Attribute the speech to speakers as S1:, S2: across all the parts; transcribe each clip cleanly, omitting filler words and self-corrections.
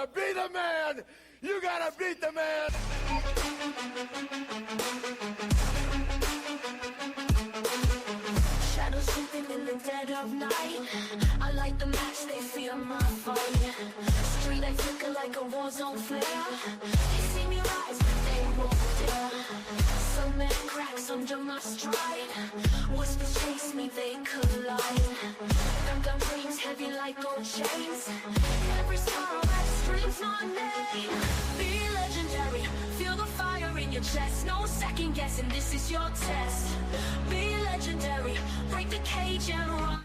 S1: to be the man. You got to beat the man.
S2: Shadows sleeping in the dead of night. I light the match, they fear my fight. Street I flicker like a war zone flare. They see me rise, but they won't dare. Some man cracks under my stride. Whispers chase me, they collide. Gun dreams heavy like gold chains. Every sorrow that screams my name. Be legendary, feel the fire in your chest. No second guessing, this is your test. Be legendary, break the cage and run.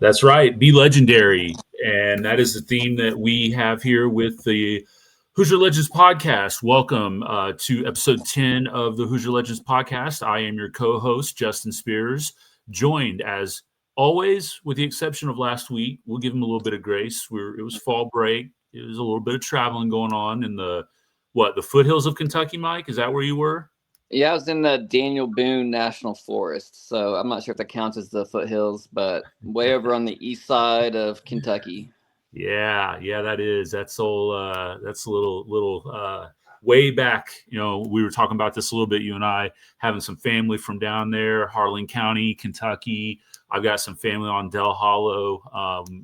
S3: That's right. Be legendary. And that is the theme that we have here with the Hoosier Legends podcast. Welcome to episode 10 of the Hoosier Legends podcast. I am your co-host, Justin Spears, joined as always, with the exception of last week. We'll give him a little bit of grace. It was fall break. It was a little bit of traveling going on in the foothills of Kentucky, Mike? Is that where you were?
S4: Yeah, I was in the Daniel Boone National Forest, so I'm not sure if that counts as the foothills, but way over on the east side of Kentucky.
S3: Yeah, that is. That's a little way back. You know, we were talking about this a little bit, you and I, having some family from down there, Harlan County, Kentucky. I've got some family on Del Hollow.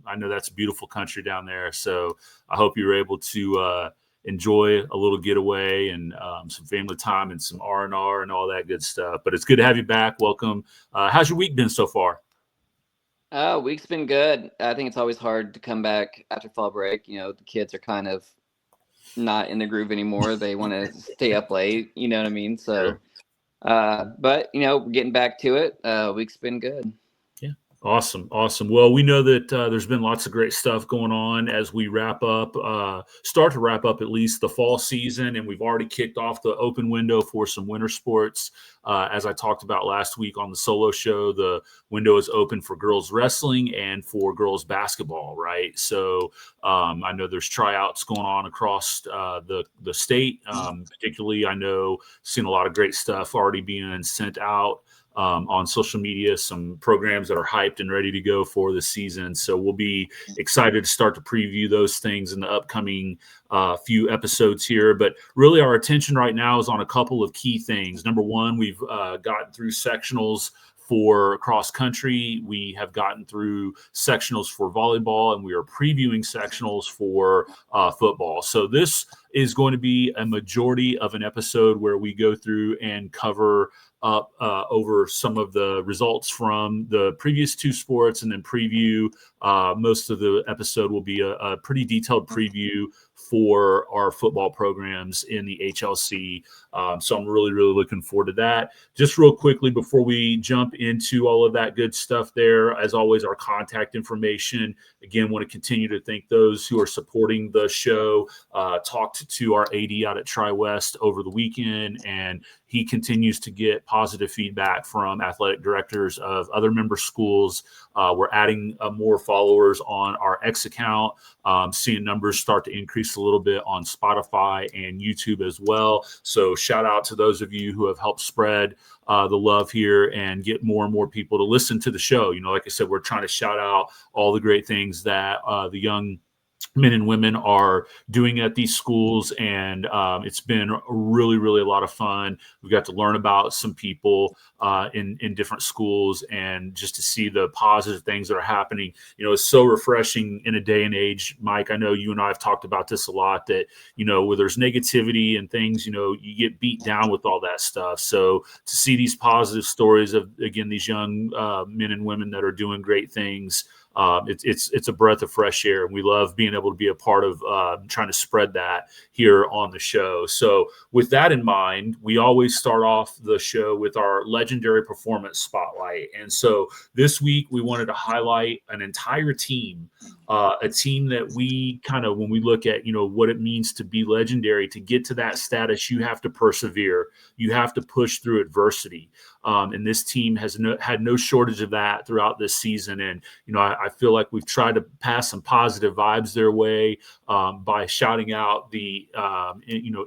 S3: I know that's a beautiful country down there, so I hope you were able to enjoy a little getaway and some family time and some R&R and all that good stuff. But it's good to have you back. Welcome. How's your week been so far?
S4: Week's been good. I think it's always hard to come back after fall break. You know, the kids are kind of not in the groove anymore. They want to stay up late. You know what I mean? So, but, you know, we're getting back to it. Week's been good.
S3: Awesome. Well, we know that there's been lots of great stuff going on as we start to wrap up at least the fall season, and we've already kicked off the open window for some winter sports. As I talked about last week on the solo show, the window is open for girls wrestling and for girls basketball, right? So I know there's tryouts going on across the state. Particularly, I know seeing a lot of great stuff already being sent out on social media, some programs that are hyped and ready to go for the season. So we'll be excited to start to preview those things in the upcoming few episodes here. But really our attention right now is on a couple of key things. Number one, we've gotten through sectionals for cross country. We have gotten through sectionals for volleyball, and we are previewing sectionals for football. So this is going to be a majority of an episode where we go through and cover up over some of the results from the previous two sports and then preview. Most of the episode will be a pretty detailed preview for our football programs in the HLC. So I'm really, really looking forward to that. Just real quickly before we jump into all of that good stuff there, as always, our contact information. Again, want to continue to thank those who are supporting the show. Talked to our AD out at Tri-West over the weekend, and he continues to get positive feedback from athletic directors of other member schools. We're adding more followers on our X account, seeing numbers start to increase a little bit on Spotify and YouTube as well. So shout out to those of you who have helped spread the love here and get more and more people to listen to the show. You know, like I said, we're trying to shout out all the great things that the young men and women are doing at these schools, and it's been really, really a lot of fun. We got to learn about some people in different schools, and just to see the positive things that are happening. You know, it's so refreshing in a day and age, Mike. I know you and I have talked about this a lot, that, you know, where there's negativity and things, you know, you get beat down with all that stuff. So to see these positive stories of, again, these young men and women that are doing great things, it's a breath of fresh air, and we love being able to be a part of trying to spread that here on the show. So with that in mind, we always start off the show with our legendary performance spotlight. And so this week we wanted to highlight an entire team, a team that we kind of, when we look at, you know, what it means to be legendary, to get to that status, you have to persevere. You have to push through adversity. And this team has had no shortage of that throughout this season. And, I feel like we've tried to pass some positive vibes their way by shouting out the,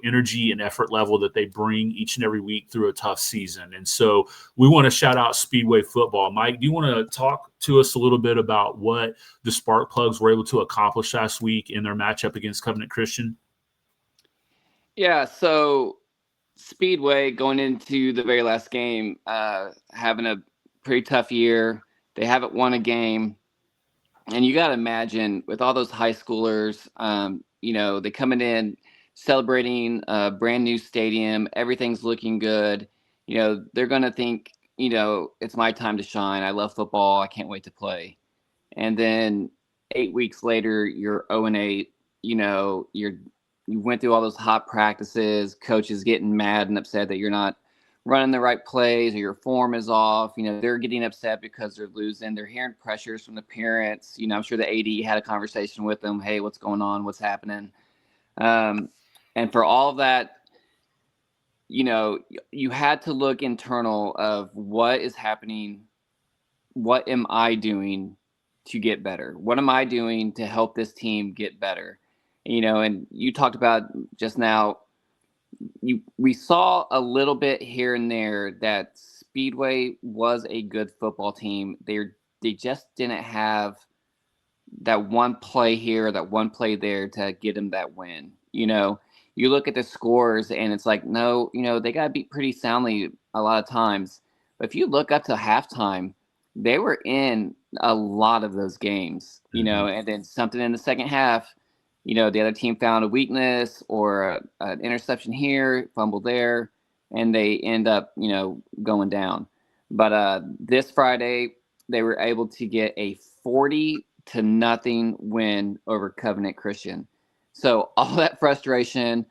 S3: energy and effort level that they bring each and every week through a tough season. And so we want to shout out Speedway football. Mike, do you want to talk to us a little bit about what the Spark Plugs were able to accomplish last week in their matchup against Covenant Christian?
S4: Yeah, so Speedway going into the very last game, having a pretty tough year. They haven't won a game. And you got to imagine with all those high schoolers, they coming in celebrating a brand new stadium. Everything's looking good. They're going to think, it's my time to shine. I love football. I can't wait to play. And then 8 weeks later, you're 0-8. You went through all those hot practices, coaches getting mad and upset that you're not running the right plays or your form is off. They're getting upset because they're losing. They're hearing pressures from the parents. I'm sure the AD had a conversation with them. Hey, what's going on? What's happening? And for all of that, you had to look internal of what is happening. What am I doing to get better? What am I doing to help this team get better? And you talked about just now, we saw a little bit here and there that Speedway was a good football team. They just didn't have that one play here, that one play there to get them that win. You look at the scores and it's like, no, they got beat pretty soundly a lot of times. But if you look up to halftime, they were in a lot of those games, and then something in the second half, the other team found a weakness or an interception here, fumble there, and they end up, going down. But this Friday, they were able to get a 40-0 win over Covenant Christian. So all that frustration,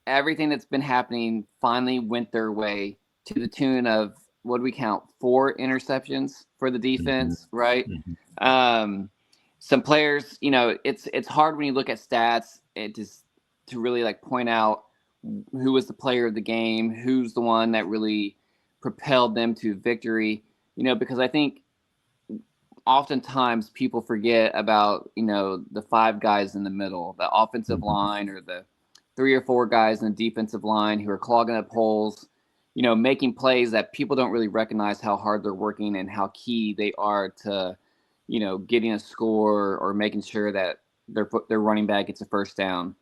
S4: everything that's been happening finally went their way to the tune of, what do we count? 4 interceptions for the defense, right? Some players, it's hard when you look at stats to really point out who was the player of the game, who's the one that really propelled them to victory, because I think oftentimes people forget about, the 5 guys in the middle, the offensive line, or the 3 or 4 guys in the defensive line who are clogging up holes, making plays that people don't really recognize how hard they're working and how key they are to, getting a score or making sure that their running back gets a first down.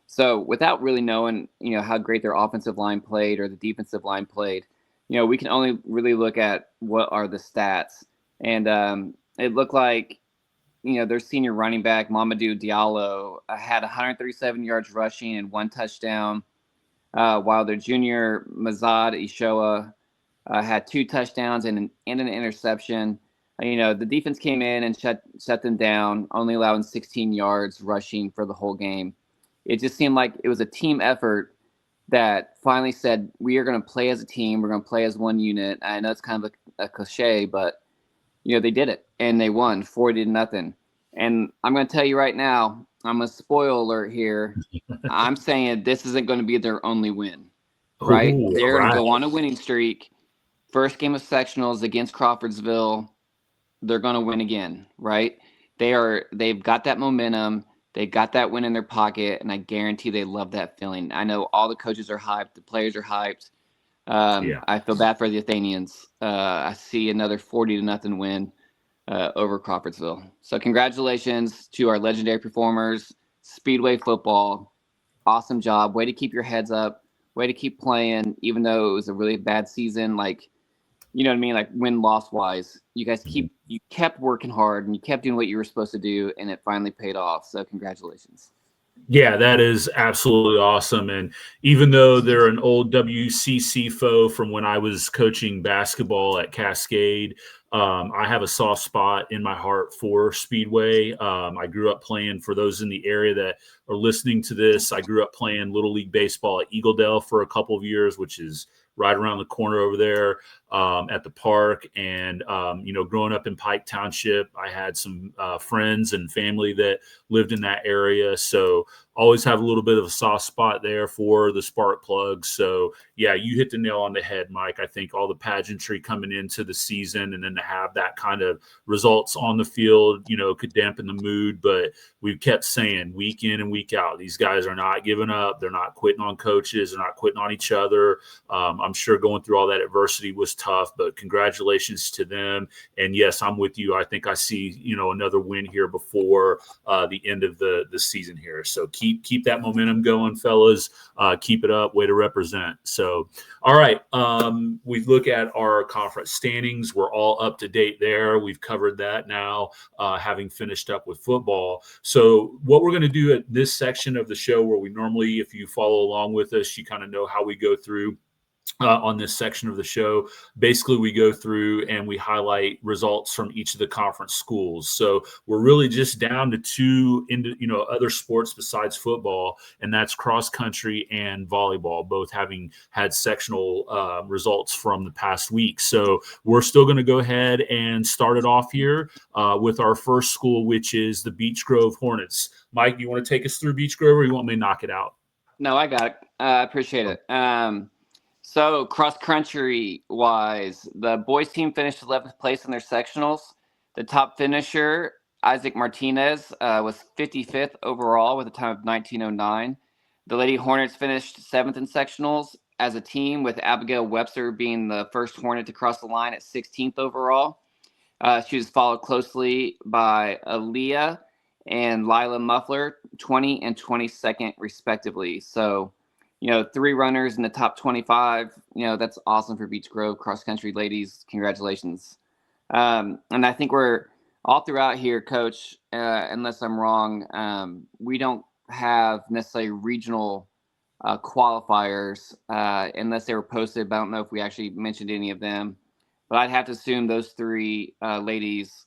S4: So without really knowing, how great their offensive line played or the defensive line played, we can only really look at what are the stats. And it looked like, their senior running back, Mamadou Diallo, had 137 yards rushing and 1 touchdown, while their junior, Mazad Ishoa, had 2 touchdowns and an interception. The defense came in and shut them down, only allowing 16 yards rushing for the whole game. It just seemed like it was a team effort that finally said, we are going to play as a team. We're going to play as one unit. I know it's kind of a cliche, but, they did it, and they won 40-0. And I'm going to tell you right now, I'm a spoiler alert here. I'm saying this isn't going to be their only win, right?
S3: Ooh,
S4: They're going to
S3: right.
S4: go on a winning streak. First game of sectionals against Crawfordsville. They're going to win again, right? They've got that momentum. They got that win in their pocket, and I guarantee they love that feeling. I know all the coaches are hyped. The players are hyped. I feel bad for the Athenians. I see another 40-0 win over Crawfordsville. So congratulations to our legendary performers, Speedway football. Awesome job. Way to keep your heads up. Way to keep playing, even though it was a really bad season. You know what I mean? Win-loss wise, you guys you kept working hard and you kept doing what you were supposed to do, and it finally paid off. So congratulations.
S3: Yeah, that is absolutely awesome. And even though they're an old WCC foe from when I was coaching basketball at Cascade, I have a soft spot in my heart for Speedway. I grew up playing, for those in the area that are listening to this, I grew up playing Little League Baseball at Eagledale for a couple of years, which is right around the corner over there at the park. And, growing up in Pike Township, I had some friends and family that lived in that area. So always have a little bit of a soft spot there for the spark plugs. So yeah, you hit the nail on the head, Mike. I think all the pageantry coming into the season and then to have that kind of results on the field, could dampen the mood. But we've kept saying week in and week out, these guys are not giving up. They're not quitting on coaches. They're not quitting on each other. I'm sure going through all that adversity was tough, but congratulations to them. And yes, I'm with you. I think I see, another win here before the end of the season here. So keep that momentum going, fellas. Keep it up. Way to represent. So, all right. We look at our conference standings. We're all up to date there. We've covered that now, having finished up with football. So what we're going to do at this section of the show, where we normally, if you follow along with us, you kind of know how we go through on this section of the show. Basically, we go through and we highlight results from each of the conference schools. So we're really just down to two other sports besides football, and that's cross country and volleyball, both having had sectional results from the past week. So we're still going to go ahead and start it off here with our first school, which is the Beech Grove Hornets. Mike, do you want to take us through Beech Grove, or you want me to knock it out?
S4: No, I got it. I appreciate it. So cross-country wise, the boys team finished 11th place in their sectionals. The top finisher, Isaac Martinez, was 55th overall with a time of 19:09. The Lady Hornets finished 7th in sectionals as a team, with Abigail Webster being the first Hornet to cross the line at 16th overall. She was followed closely by Aaliyah and Lila Muffler, 20 and 22nd respectively. So, three runners in the top 25, that's awesome for Beech Grove cross-country ladies. Congratulations. And I think we're all throughout here, Coach, unless I'm wrong, we don't have necessarily regional qualifiers unless they were posted. But I don't know if we actually mentioned any of them. But I'd have to assume those three ladies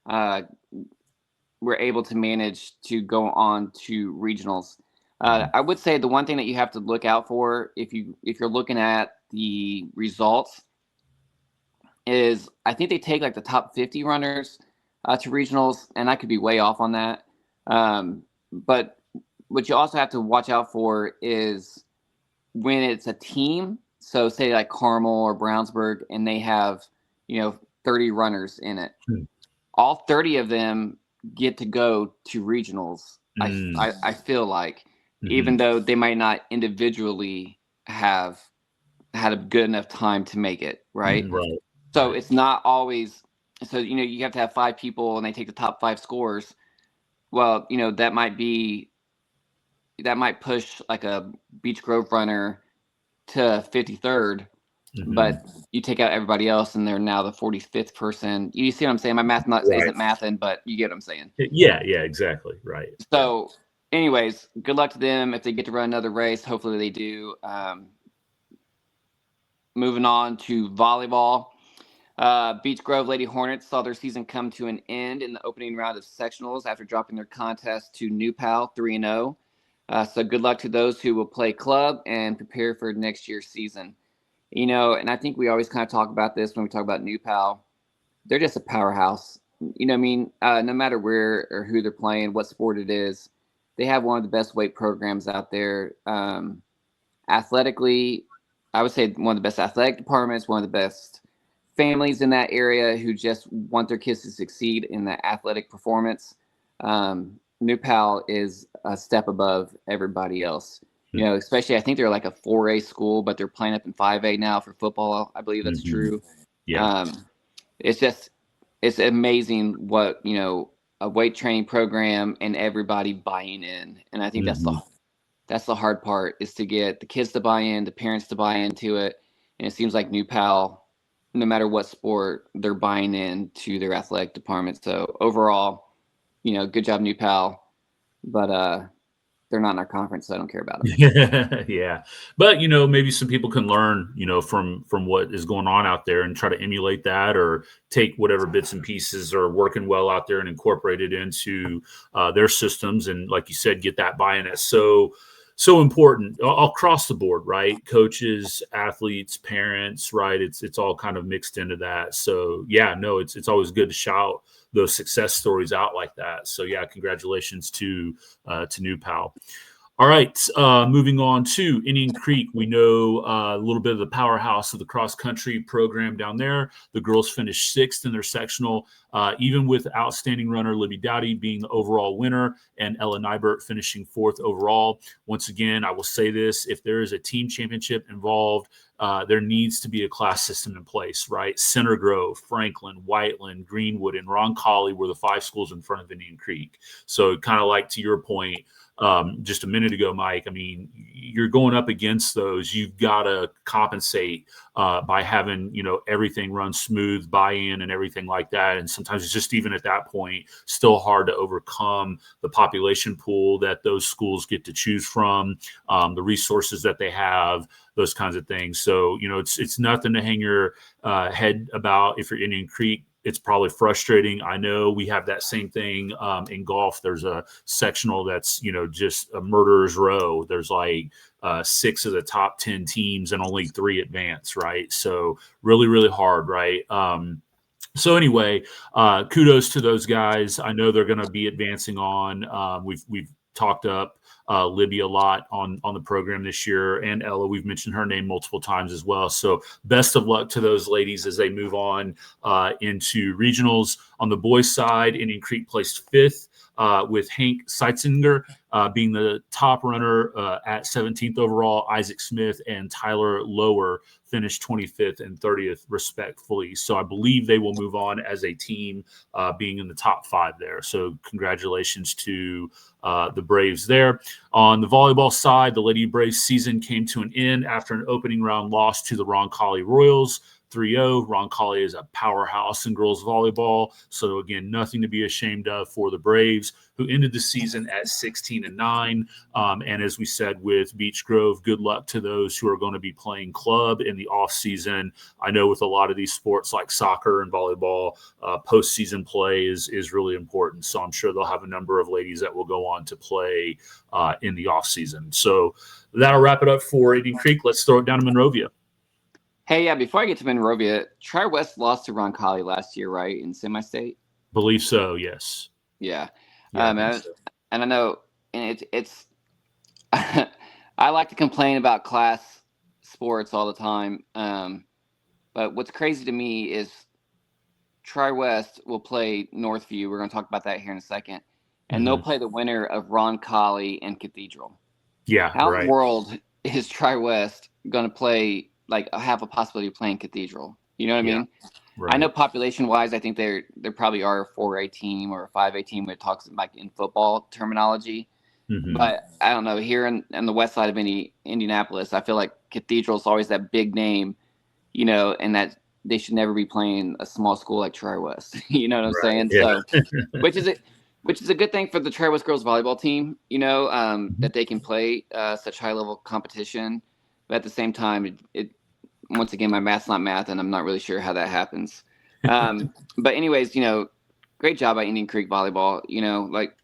S4: were able to manage to go on to regionals. I would say the one thing that you have to look out for if you're looking at the results is, I think they take like the top 50 runners to regionals, and I could be way off on that. But what you also have to watch out for is when it's a team. So say like Carmel or Brownsburg, and they have 30 runners in it. All 30 of them get to go to regionals. I feel like. Even though they might not individually have had a good enough time to make it, right?
S3: Right.
S4: So it's not always – so, you have to have 5 people and they take the top 5 scores. Well, that might push like a Beech Grove runner to 53rd, but you take out everybody else and they're now the 45th person. You see what I'm saying? My math isn't mathing, but you get what I'm saying.
S3: Yeah, exactly. Right.
S4: So – anyways, good luck to them if they get to run another race. Hopefully they do. Moving on to volleyball. Beech Grove Lady Hornets saw their season come to an end in the opening round of sectionals after dropping their contest to New Pal 3-0. So good luck to those who will play club and prepare for next year's season. And I think we always kind of talk about this when we talk about New Pal. They're just a powerhouse. No matter where or who they're playing, what sport it is, they have one of the best weight programs out there. Athletically, I would say one of the best athletic departments, one of the best families in that area who just want their kids to succeed in the athletic performance. New Pal is a step above everybody else. Especially I think they're like a 4A school, but they're playing up in 5A now for football. I believe that's true.
S3: Yeah.
S4: It's amazing what, a weight training program and everybody buying in. And I think that's the hard part, is to get the kids to buy in, the parents to buy into it. And it seems like New Pal, no matter what sport, they're buying into their athletic department. So overall, good job, New Pal. But they're not in our conference, so I don't care about them.
S3: Yeah. But, maybe some people can learn, from what is going on out there and try to emulate that, or take whatever bits and pieces are working well out there and incorporate it into their systems. And like you said, get that buy-in. It's so So important across the board, right? Coaches, athletes, parents, right? It's all kind of mixed into that. So yeah, no, it's always good to shout those success stories out like that. So yeah, congratulations to New Pal. All right, moving on to Indian Creek. We know a little bit of the powerhouse of the cross country program down there. The girls finished 6th in their sectional, even with outstanding runner Libby Dowdy being the overall winner and Ella Nybert finishing 4th overall. Once again, I will say this: if there is a team championship involved, there needs to be a class system in place, right? Center Grove, Franklin, Whiteland, Greenwood, and Roncalli were the 5 schools in front of Indian Creek. So kind of like to your point, just a minute ago, Mike, I mean, you're going up against those. You've got to compensate by having, everything run smooth, buy-in and everything like that. And sometimes it's just even at that point, still hard to overcome the population pool that those schools get to choose from, the resources that they have, those kinds of things. So, it's nothing to hang your head about if you're Indian Creek. It's probably frustrating. I know we have that same thing in golf. There's a sectional that's, just a murderer's row. There's like 6 of the top 10 teams and only 3 advance, right? So really, really hard, right? So anyway, kudos to those guys. I know they're going to be advancing on. We've talked up Libby a lot on the program this year, and Ella, we've mentioned her name multiple times as well. So best of luck to those ladies as they move on into regionals. On the boys' side, Indian Creek placed 5th with Hank Seitzinger being the top runner at 17th overall. Isaac Smith and Tyler Lower finished 25th and 30th respectfully. So I believe they will move on as a team being in the top 5 there. So congratulations to the Braves there. On the volleyball side, the Lady Braves season came to an end after an opening round loss to the Roncalli Royals. 3-0. Roncalli is a powerhouse in girls volleyball. So again, nothing to be ashamed of for the Braves, who ended the season at 16-9. And as we said with Beech Grove, good luck to those who are going to be playing club in the off season. I know with a lot of these sports like soccer and volleyball, postseason play is really important. So I'm sure they'll have a number of ladies that will go on to play in the off season. So that'll wrap it up for Indian Creek. Let's throw it down to Monrovia.
S4: Hey, yeah, before I get to Monrovia, Tri-West lost to Roncalli last year, right, in semi-state?
S3: Believe so, yes.
S4: Yeah.
S3: So.
S4: And I know, and it's I like to complain about class sports all the time, but what's crazy to me is Tri-West will play Northview. We're going to talk about that here in a second. And they'll play the winner of Roncalli and Cathedral.
S3: Yeah,
S4: How
S3: right.
S4: in the world is Tri-West going to play, like, have a possibility of playing Cathedral? You know what I mean?
S3: Right.
S4: I know population-wise, I think there probably are a 4A team or a 5A team when it talks like in football terminology. But I don't know. Here in the west side of Indianapolis, I feel like Cathedral's always that big name, and that they should never be playing a small school like Tri-West. You know what I'm saying?
S3: Yeah.
S4: So, which is a good thing for the Tri-West girls volleyball team, that they can play such high-level competition. But at the same time, it once again, my math's not math, and I'm not really sure how that happens. But anyways, great job by Indian Creek volleyball. Like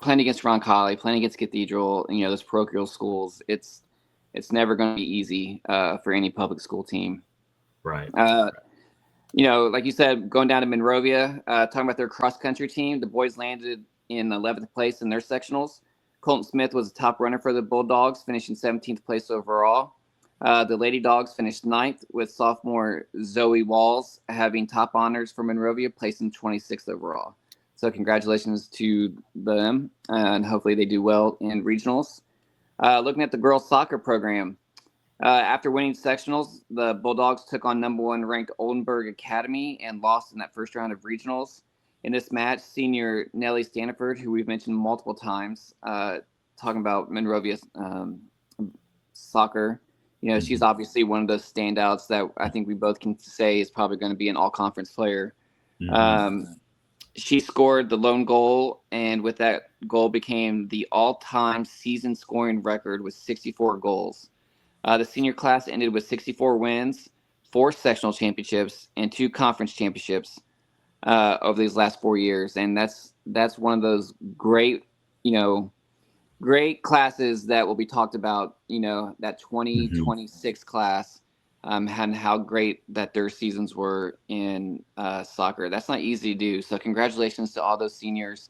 S4: playing against Roncalli, playing against Cathedral, those parochial schools. It's never going to be easy for any public school team.
S3: Right.
S4: Like you said, going down to Monrovia, talking about their cross country team, the boys landed in 11th place in their sectionals. Colton Smith was the top runner for the Bulldogs, finishing 17th place overall. The Lady Dogs finished 9th, with sophomore Zoe Walls having top honors for Monrovia, placing 26th overall. So congratulations to them, and hopefully they do well in regionals. Looking at the girls soccer program, after winning sectionals, the Bulldogs took on number 1 ranked Oldenburg Academy and lost in that first round of regionals. In this match, senior Nellie Staniford, who we've mentioned multiple times, talking about Monrovia's soccer, she's obviously one of those standouts that I think we both can say is probably going to be an all-conference player. She scored the lone goal, and with that goal became the all-time season scoring record with 64 goals. The senior class ended with 64 wins, 4 sectional championships, and 2 conference championships over these last 4 years. And that's one of those great, great classes that will be talked about, that
S3: Mhm.
S4: 2026 class, and how great that their seasons were in soccer. That's not easy to do. So congratulations to all those seniors.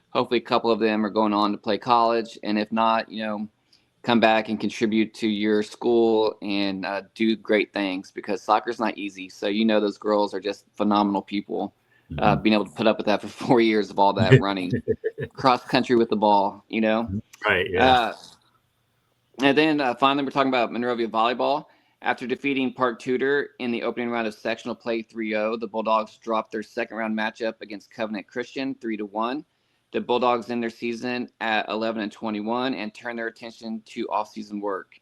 S4: Hopefully a couple of them are going on to play college. And if not, come back and contribute to your school and do great things, because soccer is not easy. So, those girls are just phenomenal people.
S3: Mhm.
S4: Being able to put up with that for 4 years of all that running cross country with the ball.
S3: Right, yeah.
S4: Uh, and then finally, we're talking about Monroiva volleyball. After defeating Park Tudor in the opening round of sectional play 3-0, the Bulldogs dropped their second round matchup against Covenant Christian 3-1. The Bulldogs end their season at 11-21 and turn their attention to off-season work.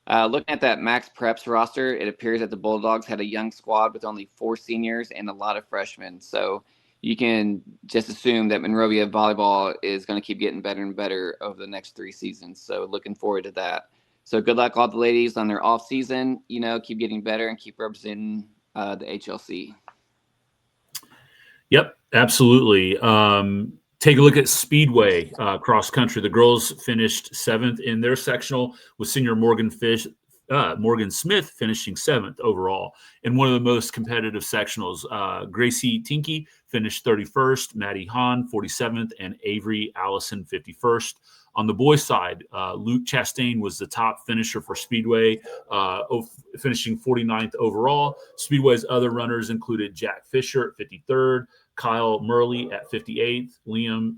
S4: Looking at that Max Preps roster, it appears that the Bulldogs had a young squad with only 4 seniors and a lot of freshmen. So you can just assume that Monrovia volleyball is going to keep getting better and better over the next 3 seasons. So looking forward to that. So good luck, all the ladies, on their off season. Keep getting better and keep representing the HLC.
S3: Yep, absolutely. Take a look at Speedway cross country. The girls finished 7th in their sectional, with senior Morgan Smith finishing 7th overall in one of the most competitive sectionals. Gracie Tinky finished 31st, Maddie Hahn 47th, and Avery Allison 51st. On the boys' side, Luke Chastain was the top finisher for Speedway, finishing 49th overall. Speedway's other runners included Jack Fisher at 53rd, Kyle Murley at 58th, Liam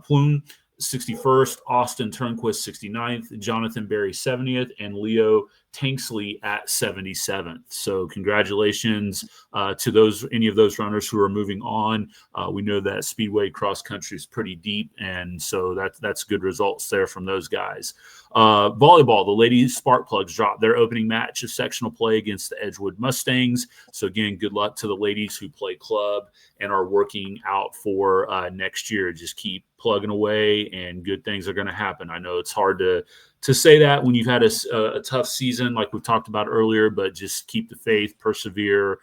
S3: Plume 61st, Austin Turnquist 69th, Jonathan Berry 70th, and Leo Tanksley at 77th. So congratulations to any of those runners who are moving on. We know that Speedway cross country is pretty deep, and so that's good results there from those guys. Volleyball, the ladies Spark Plugs dropped their opening match of sectional play against the Edgewood Mustangs. So again, good luck to the ladies who play club and are working out for next year. Just keep plugging away, and good things are going to happen. I know it's hard to say that when you've had a tough season like we've talked about earlier, but just keep the faith, persevere,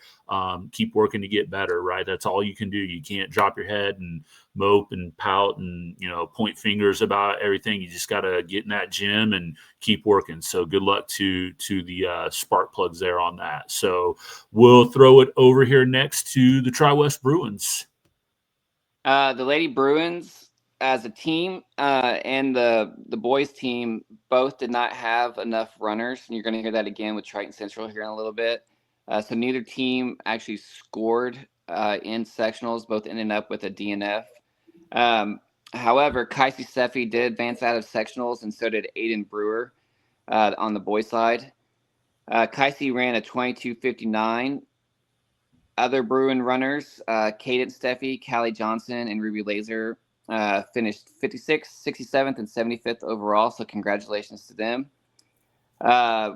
S3: keep working to get better, right? That's all you can do. You can't drop your head and mope and pout and, point fingers about everything. You just got to get in that gym and keep working. So good luck to the Spark Plugs there on that. So we'll throw it over here next to the Tri-West Bruins.
S4: The Lady Bruins as a team and the boys team both did not have enough runners, and you're going to hear that again with Triton Central here in a little bit. So neither team actually scored in sectionals, both ending up with a DNF. However, Kaisi Sefi did advance out of sectionals, and so did Aiden Brewer on the boys side. Kaisi ran a 22:59. Other Bruin runners, Cadence Steffi, Callie Johnson, and Ruby Laser finished 56th, 67th, and 75th overall, so congratulations to them.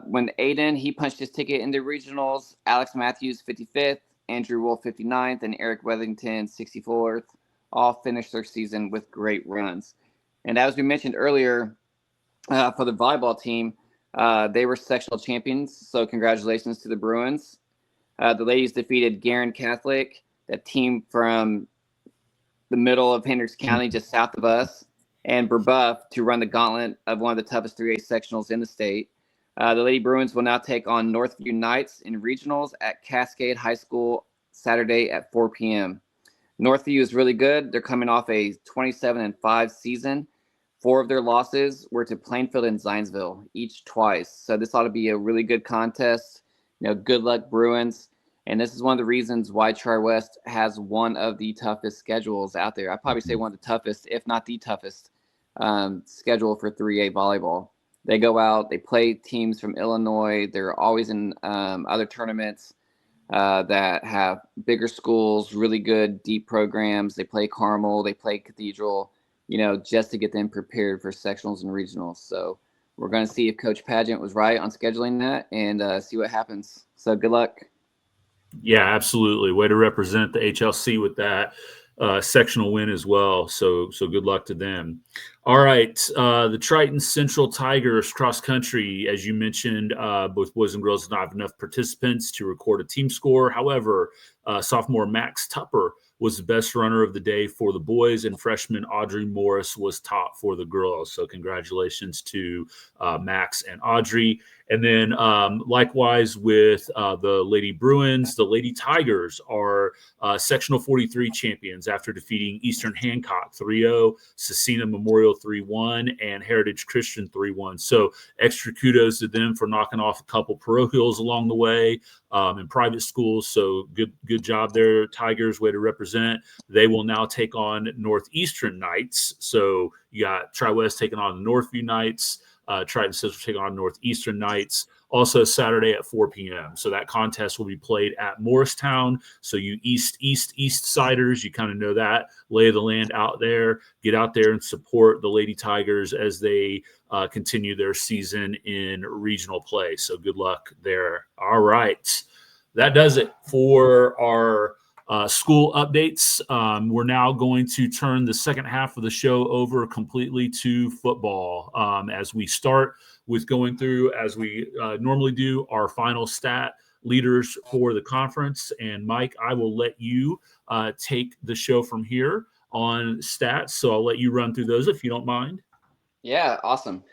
S4: When Aiden, he punched his ticket into regionals, Alex Matthews 55th, Andrew Wolf 59th, and Eric Weathington 64th, all finished their season with great runs. And as we mentioned earlier, for the volleyball team, they were sectional champions, so congratulations to the Bruins. The ladies defeated Guerin Catholic, that team from the middle of Hendricks County, just south of us, and Brebeuf to run the gauntlet of one of the toughest 3A sectionals in the state. The Lady Bruins will now take on Northview Knights in regionals at Cascade High School Saturday at 4 p.m. Northview is really good. They're coming off a 27-5 season. 4 of their losses were to Plainfield and Zionsville, each twice. So this ought to be a really good contest. Good luck, Bruins. And this is one of the reasons why Tri-West has one of the toughest schedules out there. I'd probably say one of the toughest, if not the toughest, schedule for 3A volleyball. They go out, they play teams from Illinois. They're always in other tournaments that have bigger schools, really good, deep programs. They play Carmel, they play Cathedral, just to get them prepared for sectionals and regionals. So we're going to see if Coach Pageant was right on scheduling that and see what happens. So good luck.
S3: Yeah, absolutely. Way to represent the HLC with that sectional win as well. So good luck to them. All right. The Triton Central Tigers cross country, as you mentioned, both boys and girls did not have enough participants to record a team score. However, sophomore Max Tupper was the best runner of the day for the boys, and freshman Audrey Morris was top for the girls. So congratulations to Max and Audrey. And then likewise with the Lady Bruins, the Lady Tigers are sectional 43 champions after defeating Eastern Hancock 3-0, Cecina Memorial 3-1, and Heritage Christian 3-1. So extra kudos to them for knocking off a couple parochials along the way in private schools. So good job there, Tigers, way to represent. They will now take on Northeastern Knights. So you got Tri-West taking on the Northview Knights. Triton Sisters take on Northeastern Knights, also Saturday at 4 p.m. So that contest will be played at Morristown. So you East Siders, you kind of know that lay of the land out there. Get out there and support the Lady Tigers as they continue their season in regional play. So good luck there. All right. That does it for our school updates. We're now going to turn the second half of the show over completely to football as we start with going through, as we normally do, our final stat leaders for the conference. And Mike, I will let you take the show from here on stats. So I'll let you run through those if you don't mind.
S4: Yeah, awesome.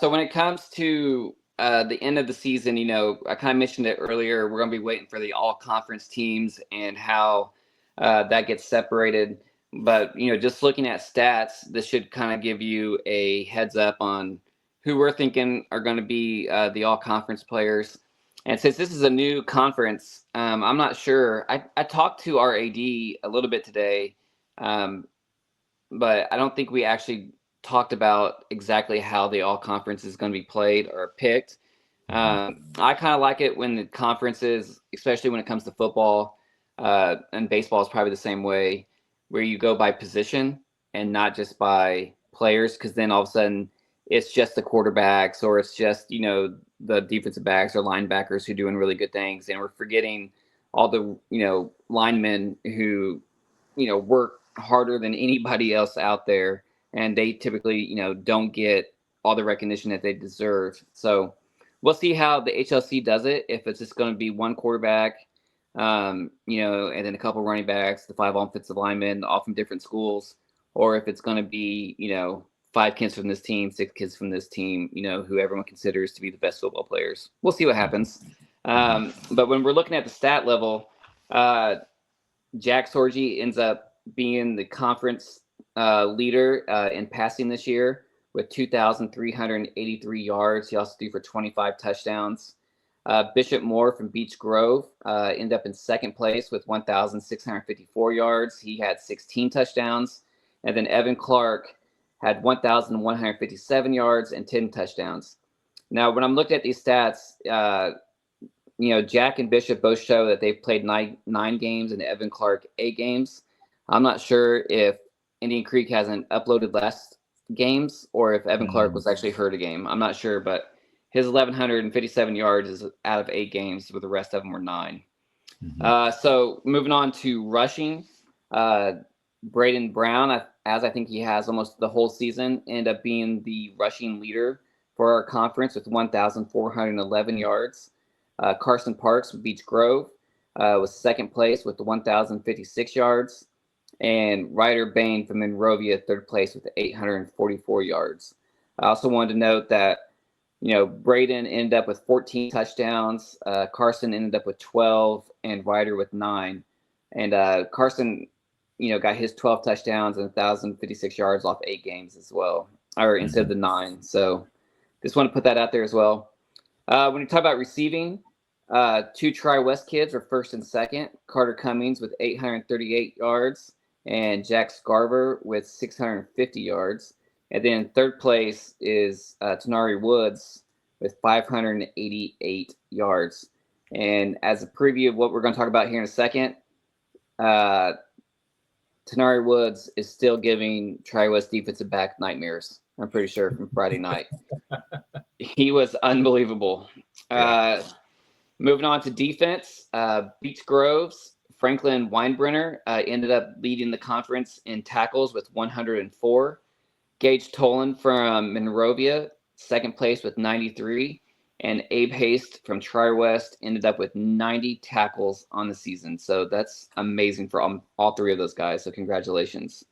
S4: So when it comes to the end of the season, I kind of mentioned it earlier. We're going to be waiting for the all-conference teams and how that gets separated. But, just looking at stats, this should kind of give you a heads up on who we're thinking are going to be the all-conference players. And since this is a new conference, I'm not sure. I talked to our AD a little bit today, but I don't think we actually talked about exactly how the all conference is going to be played or picked. I kind of like it when the conferences, especially when it comes to football and baseball is probably the same way, where you go by position and not just by players, because then all of a sudden it's just the quarterbacks or it's just, the defensive backs or linebackers who are doing really good things. And we're forgetting all the, linemen who, work harder than anybody else out there. And they typically, don't get all the recognition that they deserve. So we'll see how the HLC does it. If it's just going to be one quarterback, and then a couple running backs, the 5 offensive linemen, all from different schools, or if it's going to be, 5 kids from this team, 6 kids from this team, who everyone considers to be the best football players. We'll see what happens. But when we're looking at the stat level, Jack Sorgi ends up being the conference leader in passing this year with 2,383 yards. He also threw for 25 touchdowns. Bishop Moore from Beech Grove ended up in second place with 1,654 yards. He had 16 touchdowns. And then Evan Clark had 1,157 yards and 10 touchdowns. Now, when I'm looking at these stats, Jack and Bishop both show that they've played nine games and Evan Clark 8 games. I'm not sure if Indian Creek hasn't uploaded less games or if Evan Clark was actually hurt a game. I'm not sure, but his 1,157 yards is out of 8 games, where the rest of them were 9. So moving on to rushing, Braden Brown, as I think he has almost the whole season, ended up being the rushing leader for our conference with 1,411 yards. Carson Parks from Beech Grove was second place with 1,056 yards. And Ryder Bain from Monroiva, third place with 844 yards. I also wanted to note that, Braden ended up with 14 touchdowns. Carson ended up with 12 and Ryder with 9. And Carson, got his 12 touchdowns and 1,056 yards off 8 games as well, or instead of the 9. So just want to put that out there as well. When you talk about receiving, 2 Tri-West kids were first and second. Carter Cummings with 838 yards. And Jack Scarver with 650 yards. And then third place is Tenari Woods with 588 yards. And as a preview of what we're going to talk about here in a second, Tenari Woods is still giving Tri-West defensive back nightmares, I'm pretty sure, from Friday night. He was unbelievable. Moving on to defense, Beech Grove's Franklin Weinbrenner ended up leading the conference in tackles with 104. Gage Tolan from Monrovia, second place with 93. And Abe Haste from Tri-West ended up with 90 tackles on the season. So that's amazing for all three of those guys. So congratulations.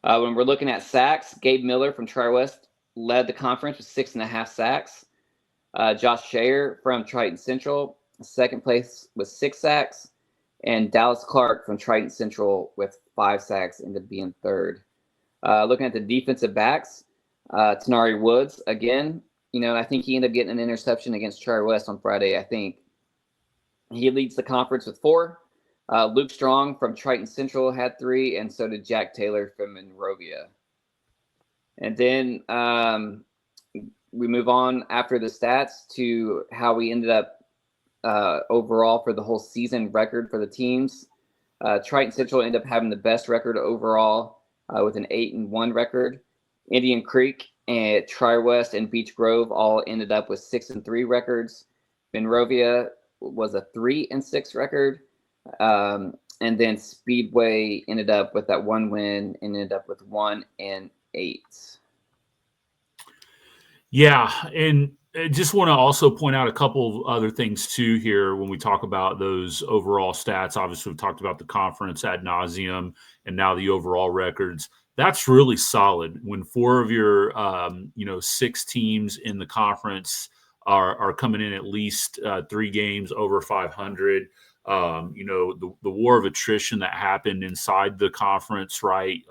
S4: When we're looking at sacks, Gabe Miller from Tri-West led the conference with 6.5 sacks. Josh Shayer from Triton Central, second place with 6 sacks. And Dallas Clark from Triton Central with 5 sacks, ended up being third. Looking at the defensive backs, Tenari Woods, again, I think he ended up getting an interception against Tri-West on Friday. I think he leads the conference with 4. Luke Strong from Triton Central had 3, and so did Jack Taylor from Monroiva. And then we move on after the stats to how we ended up overall for the whole season record for the teams. Triton Central ended up having the best record overall with an 8-1 record. Indian Creek and Tri-West and Beech Grove all ended up with 6-3 records. Monrovia was a 3-6 record. And then Speedway ended up with that 1 win and ended up with 1-8.
S3: Yeah, and I just want to also point out a couple of other things too here when we talk about those overall stats. Obviously, we've talked about the conference ad nauseum and now the overall records. That's really solid when 4 of your 6 teams in the conference are coming in at least 3 games over 500. The war of attrition that happened inside the conference, right?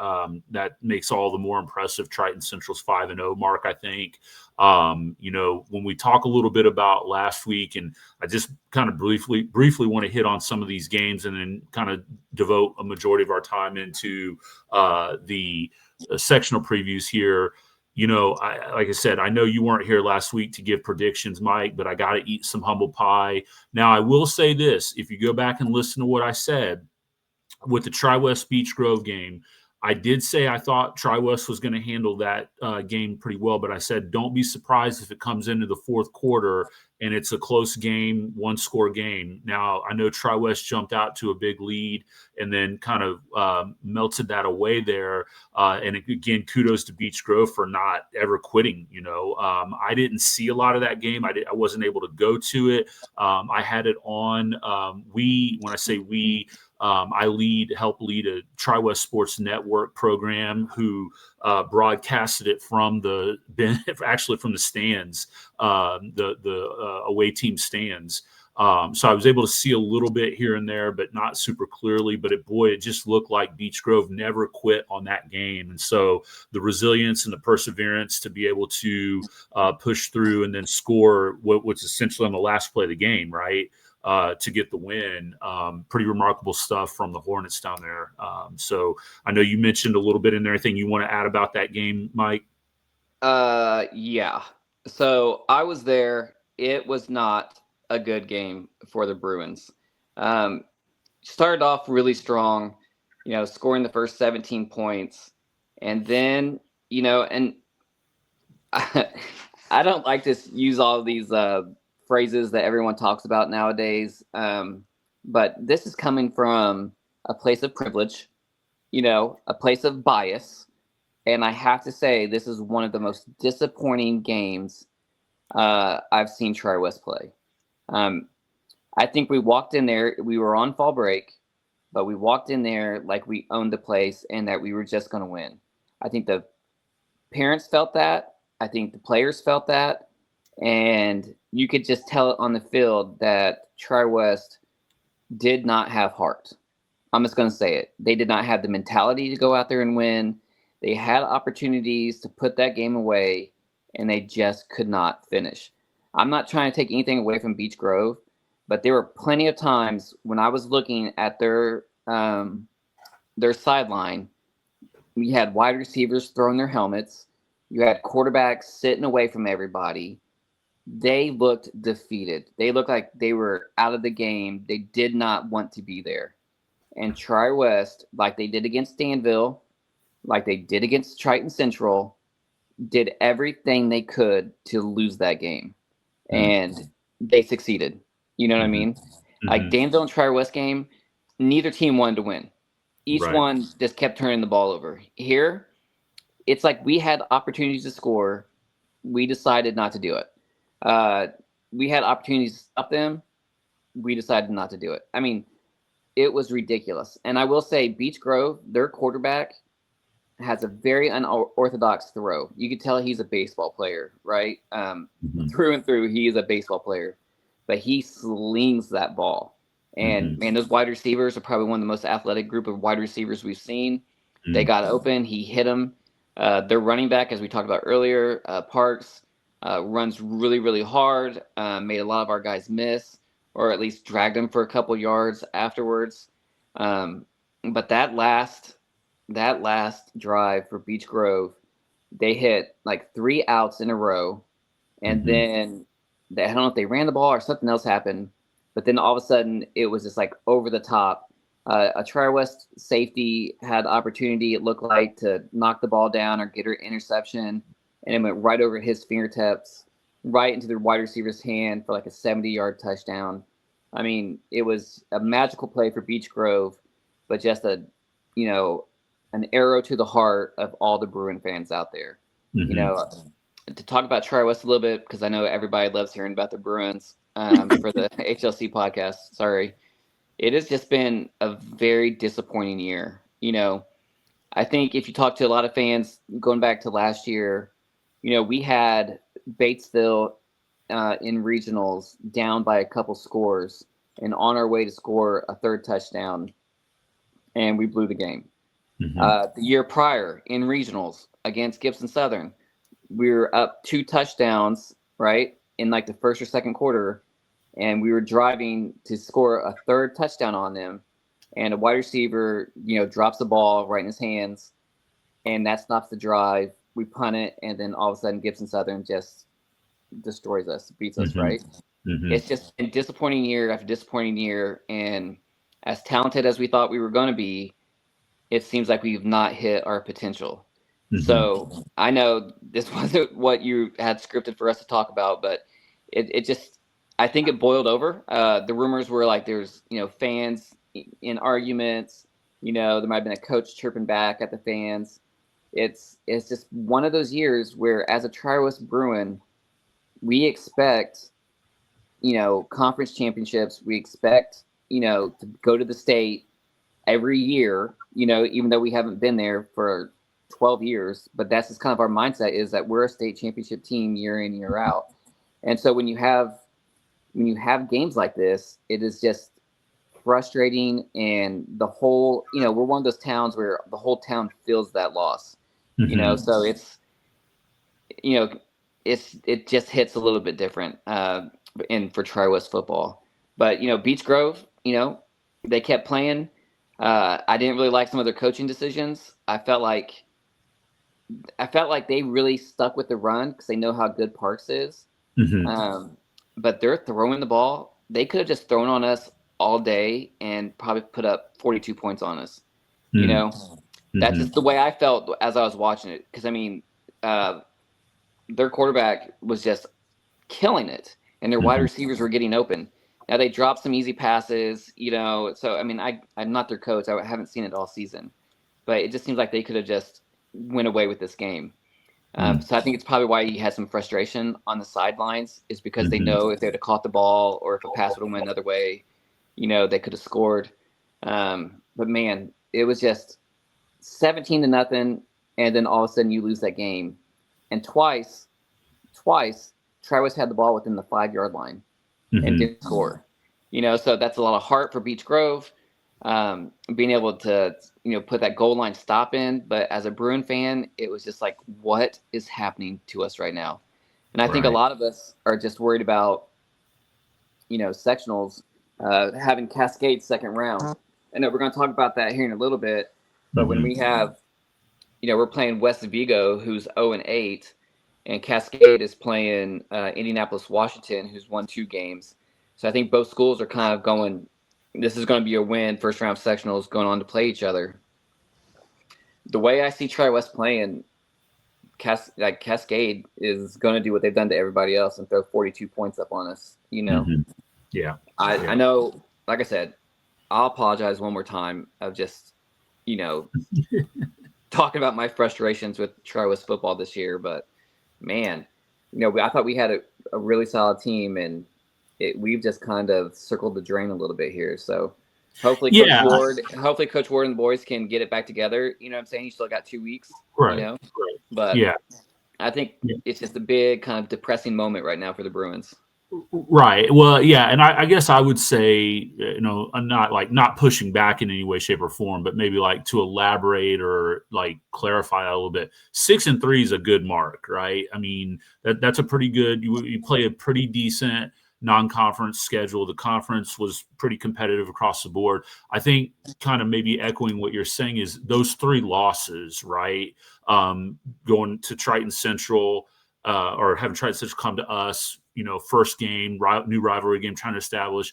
S3: That makes all the more impressive Triton Central's 5-0 mark, I think. When we talk a little bit about last week, and I just kind of briefly want to hit on some of these games and then kind of devote a majority of our time into the sectional previews here. Like I said, I know you weren't here last week to give predictions, Mike, but I got to eat some humble pie. Now, I will say this. If you go back and listen to what I said with the Tri-West Beech Grove game, I did say I thought Tri-West was going to handle that game pretty well, but I said don't be surprised if it comes into the fourth quarter and it's a close game, 1-score game. Now, I know Tri-West jumped out to a big lead and then kind of melted that away there. And again, kudos to Beech Grove for not ever quitting. I didn't see a lot of that game. I wasn't able to go to it. I had it on. When I say we, I help lead a Tri-West Sports Network program who broadcasted it from the stands, the away team stands. So I was able to see a little bit here and there, but not super clearly. But it just looked like Beech Grove never quit on that game. And so the resilience and the perseverance to be able to push through and then score what's essentially on the last play of the game, right? To get the win. Pretty remarkable stuff from the Hornets down there. So I know you mentioned a little bit in there. Anything you want to add about that game, Mike?
S4: Yeah. So I was there. It was not a good game for the Bruins. Started off really strong, scoring the first 17 points. And then, and I don't like to use all of these phrases that everyone talks about nowadays. But this is coming from a place of privilege, a place of bias. And I have to say, this is one of the most disappointing games I've seen Tri-West play. I think we walked in there, we were on fall break, but we walked in there like we owned the place and that we were just going to win. I think the parents felt that. I think the players felt that. And you could just tell it on the field that Tri-West did not have heart. I'm just going to say it. They did not have the mentality to go out there and win. They had opportunities to put that game away, and they just could not finish. I'm not trying to take anything away from Beech Grove, but there were plenty of times when I was looking at their sideline. We had wide receivers throwing their helmets. You had quarterbacks sitting away from everybody. They looked defeated. They looked like they were out of the game. They did not want to be there. And Tri-West, like they did against Danville, like they did against Triton Central, did everything they could to lose that game. And they succeeded. You know what I mean? Like Danville and Tri-West game, neither team wanted to win. Each one just kept turning the ball over. Here, it's like we had opportunities to score. We decided not to do it. we had opportunities to stop them. We decided not to do it. I mean, it was ridiculous. And I will say Beech Grove, their quarterback has a very unorthodox throw. You could tell he's a baseball player, right? Through and through, he is a baseball player. But he slings that ball. And, man, those wide receivers are probably one of the most athletic group of wide receivers we've seen. They got open. He hit them. Their running back, as we talked about earlier, Parks, runs really, really hard, made a lot of our guys miss, or at least dragged them for a couple yards afterwards. But that last drive for Beech Grove, they hit like 3 outs in a row, and then I don't know if they ran the ball or something else happened, but then all of a sudden it was just like over the top. A Tri-West safety had opportunity, it looked like, to knock the ball down or get her interception, and it went right over his fingertips, right into the wide receiver's hand for like a 70-yard touchdown. I mean, it was a magical play for Beech Grove, but just an arrow to the heart of all the Bruin fans out there. To talk about Tri-West a little bit, because I know everybody loves hearing about the Bruins for the HLC podcast. Sorry. It has just been a very disappointing year. I think if you talk to a lot of fans going back to last year, we had Batesville in regionals down by a couple scores and on our way to score a third touchdown, and we blew the game. The year prior in regionals against Gibson Southern, we were up 2 touchdowns, right, in like the first or second quarter, and we were driving to score a third touchdown on them, and a wide receiver, drops the ball right in his hands, and that stops the drive. We punt it, and then all of a sudden Gibson Southern just destroys us, beats us, right? It's just a disappointing year after disappointing year, and as talented as we thought we were going to be, it seems like we've not hit our potential. So I know this wasn't what you had scripted for us to talk about, but it just, I think it boiled over. The rumors were like there's, fans in arguments, there might have been a coach chirping back at the fans. It's just one of those years where, as a Tri-West Bruin, we expect, conference championships. We expect, to go to the state every year, even though we haven't been there for 12 years. But that's just kind of our mindset, is that we're a state championship team year in, year out. And so when you have games like this, it is just frustrating. And the whole, we're one of those towns where the whole town feels that loss. So it's, it just hits a little bit different for Tri-West football. But, Beech Grove, they kept playing. I didn't really like some of their coaching decisions. I felt like they really stuck with the run because they know how good Parks is. But they're throwing the ball. They could have just thrown on us all day and probably put up 42 points on us. That's just the way I felt as I was watching it. Because, their quarterback was just killing it, and their wide receivers were getting open. Now, they dropped some easy passes, So, I'm not their coach. I haven't seen it all season. But it just seems like they could have just went away with this game. So I think it's probably why he had some frustration on the sidelines, is because they know if they would have caught the ball or if a pass would have went another way, they could have scored. But, man, it was just 17-0, and then all of a sudden you lose that game. And twice, Tri-West had the ball within the 5-yard line and didn't score. So that's a lot of heart for Beech Grove, being able to, put that goal line stop in. But as a Bruin fan, it was just like, what is happening to us right now? And I think a lot of us are just worried about, sectionals having Cascade second round. I know we're going to talk about that here in a little bit. But when we have, we're playing West Vigo, who's 0-8, and Cascade is playing Indianapolis, Washington, who's won 2 games. So I think both schools are kind of going, this is going to be a win, first round sectionals, going on to play each other. The way I see Tri-West playing, Cascade is going to do what they've done to everybody else and throw 42 points up on us.
S3: Yeah.
S4: I know, like I said, I'll apologize one more time of just, talking about my frustrations with Tri-West football this year. But, man, I thought we had a really solid team, and we've just kind of circled the drain a little bit here. So hopefully
S3: Yeah,
S4: Coach Ward and the boys can get it back together. You know what I'm saying? You still got 2 weeks,
S3: right.
S4: but
S3: Yeah.
S4: I think
S3: Yeah.
S4: it's just a big kind of depressing moment right now for the Bruins.
S3: Right. Well, yeah, and I guess I would say, I'm not pushing back in any way, shape, or form, but maybe like to elaborate or like clarify a little bit. 6-3 is a good mark, right? I mean, that's a pretty good. You play a pretty decent non-conference schedule. The conference was pretty competitive across the board. I think, kind of maybe echoing what you're saying, is those 3 losses, right? Going to Triton Central. Or having Triton Central come to us, first game, new rivalry game, trying to establish.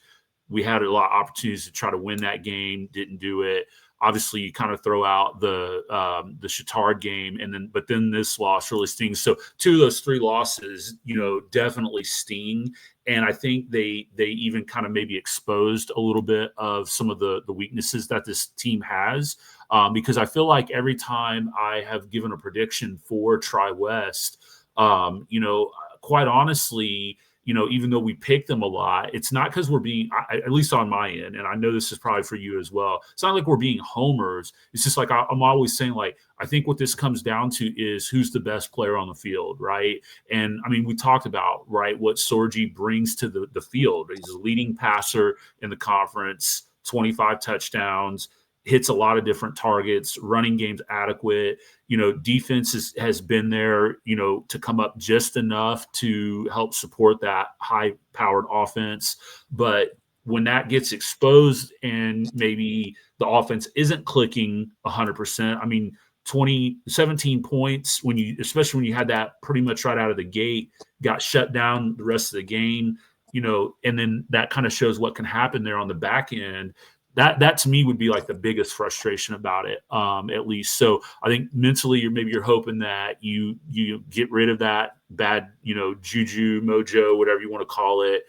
S3: We had a lot of opportunities to try to win that game, didn't do it. Obviously, you kind of throw out the Chittard game, but then this loss really stings. So 2 of those 3 losses, definitely sting, and I think they even kind of maybe exposed a little bit of some of the weaknesses that this team has. Because I feel like every time I have given a prediction for Tri-West, quite honestly, even though we pick them a lot, it's not because we're being, at least on my end, and I know this is probably for you as well. It's not like we're being homers. It's just like I'm always saying, like, I think what this comes down to is who's the best player on the field, right? And I mean, we talked about, right, what Sorgi brings to the field. He's a leading passer in the conference, 25 touchdowns, hits a lot of different targets, running game's adequate. Defense has been there, to come up just enough to help support that high-powered offense. But when that gets exposed and maybe the offense isn't clicking 100%, I mean, 17 points, especially when you had that pretty much right out of the gate, got shut down the rest of the game, and then that kind of shows what can happen there on the back end. That to me would be like the biggest frustration about it, at least. So I think mentally, you're hoping that you get rid of that bad, juju, mojo, whatever you want to call it.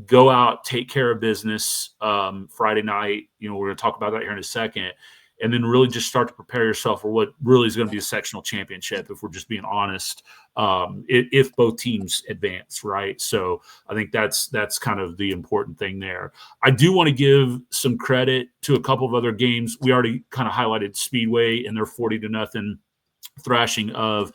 S3: Go out, take care of business Friday night. We're going to talk about that here in a second. And then really just start to prepare yourself for what really is going to be a sectional championship, if we're just being honest, if both teams advance, right? So I think that's kind of the important thing there. I do want to give some credit to a couple of other games. We already kind of highlighted Speedway and their 40-0 thrashing of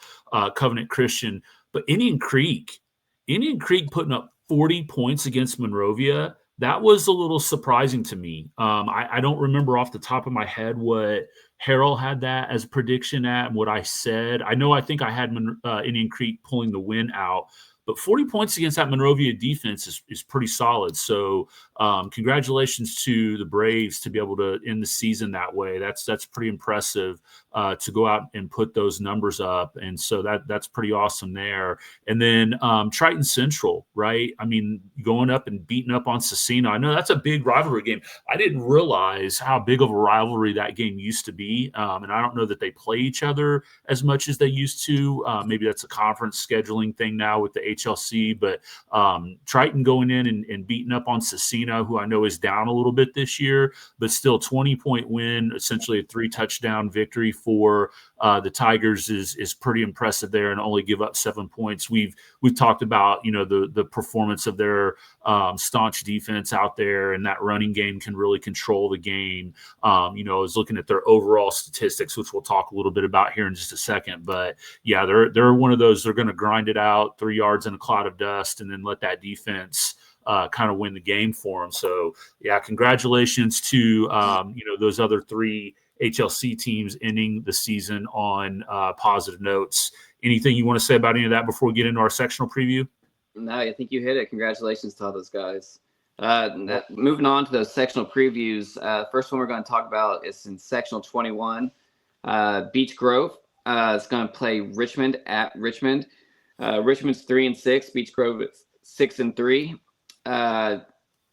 S3: Covenant Christian, but Indian Creek putting up 40 points against Monroiva. That was a little surprising to me. I don't remember off the top of my head what Harold had that as a prediction at and what I said. I think I had Indian Creek pulling the win out, but 40 points against that Monrovia defense is pretty solid. So congratulations to the Braves to be able to end the season that way. That's pretty impressive to go out and put those numbers up. And so that's pretty awesome there. And then Triton Central, right? I mean, going up and beating up on Cecina. I know that's a big rivalry game. I didn't realize how big of a rivalry that game used to be. And I don't know that they play each other as much as they used to. Maybe that's a conference scheduling thing now with the HLC, but Triton going in and beating up on Cecina, who I know is down a little bit this year, but still 20-point win, essentially a 3-touchdown victory for the Tigers is pretty impressive there, and only give up 7 points. We've talked about the performance of their staunch defense out there, and that running game can really control the game. I was looking at their overall statistics, which we'll talk a little bit about here in just a second. But yeah, they're one of those. They're going to grind it out, 3 yards in a cloud of dust, and then let that defense kind of win the game for them. So yeah, congratulations to those other 3 HLC teams ending the season on positive notes. Anything you want to say about any of that before we get into our sectional preview?
S4: No, I think you hit it. Congratulations to all those guys. Moving on to those sectional previews. First one we're going to talk about is in sectional 21. Beech Grove is going to play Richmond at Richmond. Richmond's 3-6. Beech Grove is 6-3.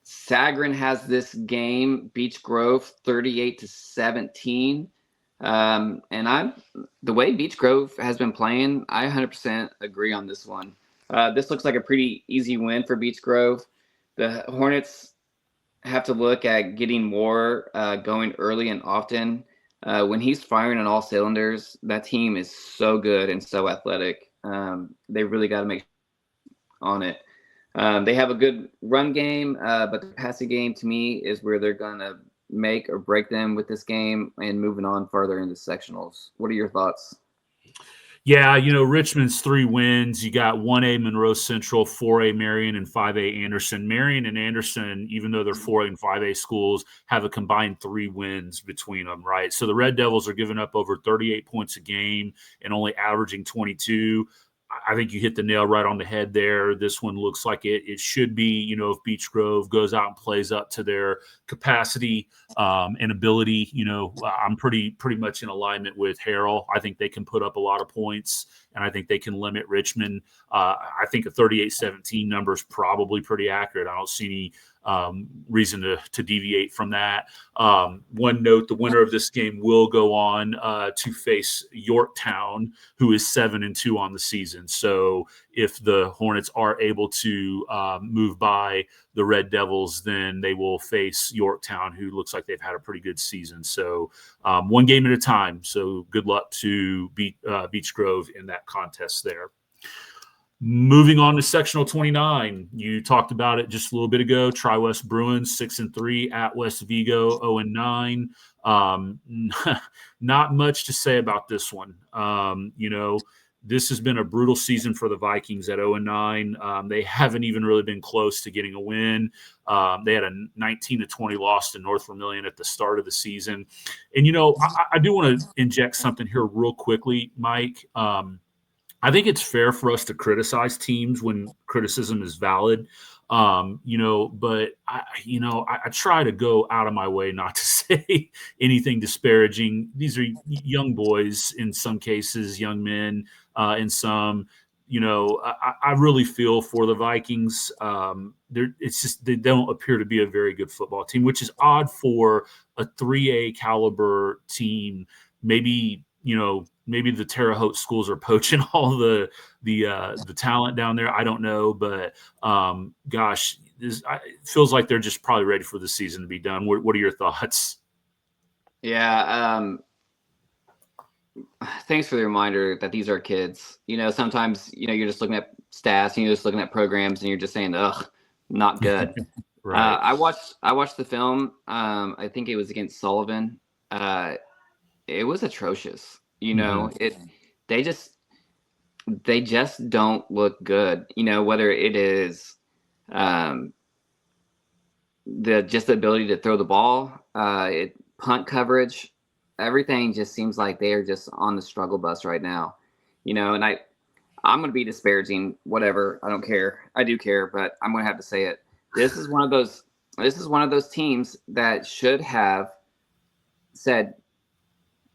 S4: Sagarin has this game, Beech Grove, 38-17. And the way Beech Grove has been playing, I 100% agree on this one. This looks like a pretty easy win for Beech Grove. The Hornets have to look at getting more going early and often. When he's firing on all cylinders, that team is so good and so athletic. They really got to make on it. They have a good run game, but the passing game to me is where they're going to make or break them with this game and moving on further into sectionals. What are your thoughts?
S3: Yeah, Richmond's 3 wins. You got 1A Monroe Central, 4A Marion, and 5A Anderson. Marion and Anderson, even though they're 4A and 5A schools, have a combined 3 wins between them, right? So the Red Devils are giving up over 38 points a game and only averaging 22. I think you hit the nail right on the head there. This one looks like it should be, if Beech Grove goes out and plays up to their capacity and ability. I'm pretty much in alignment with Harrell. I think they can put up a lot of points, and I think they can limit Richmond. I think a 38-17 number is probably pretty accurate. I don't see any reason to deviate from that. One note, the winner of this game will go on to face Yorktown, who is 7-2 on the season. So if the Hornets are able to move by the Red Devils, then they will face Yorktown, who looks like they've had a pretty good season. So one game at a time. So good luck to Beech Grove in that contest there. Moving on to sectional 29, you talked about it just a little bit ago. Tri-West Bruins 6-3 at West Vigo 0-9. Not much to say about this one. This has been a brutal season for the Vikings at 0-9. They haven't even really been close to getting a win. They had a 19-20 loss to North Vermilion at the start of the season. And I do want to inject something here real quickly, Mike. I think it's fair for us to criticize teams when criticism is valid, but I try to go out of my way not to say anything disparaging. These are young boys in some cases, young men in some. I really feel for the Vikings. It's just they don't appear to be a very good football team, which is odd for a 3A caliber team. Maybe the Terre Haute schools are poaching all the talent down there. I don't know, but gosh, it feels like they're just probably ready for the season to be done. What are your thoughts?
S4: Yeah. Thanks for the reminder that these are kids. Sometimes, you're just looking at stats and you're just looking at programs and you're just saying, ugh, not good.
S3: Right.
S4: I watched the film. I think it was against Sullivan. It was atrocious. They just don't look good. Whether it is the ability to throw the ball, punt coverage, everything just seems like they are just on the struggle bus right now. And I'm going to be disparaging, whatever. I don't care. I do care, but I'm going to have to say it. This is one of those teams that should have said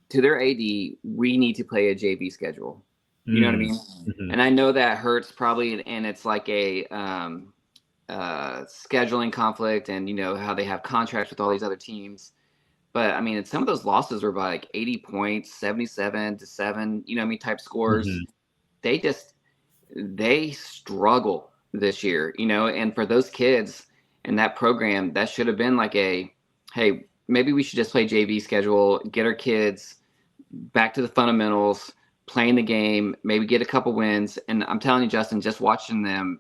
S4: to their AD, we need to play a JV schedule. You know what I mean? Mm-hmm. And I know that hurts probably, and it's like a scheduling conflict, and how they have contracts with all these other teams. But I mean, some of those losses were by like 80 points, 77-7, type scores. Mm-hmm. They struggle this year, and for those kids in that program, that should have been like hey, maybe we should just play JV schedule, get our kids back to the fundamentals, playing the game, maybe get a couple wins. And I'm telling you, Justin, just watching them,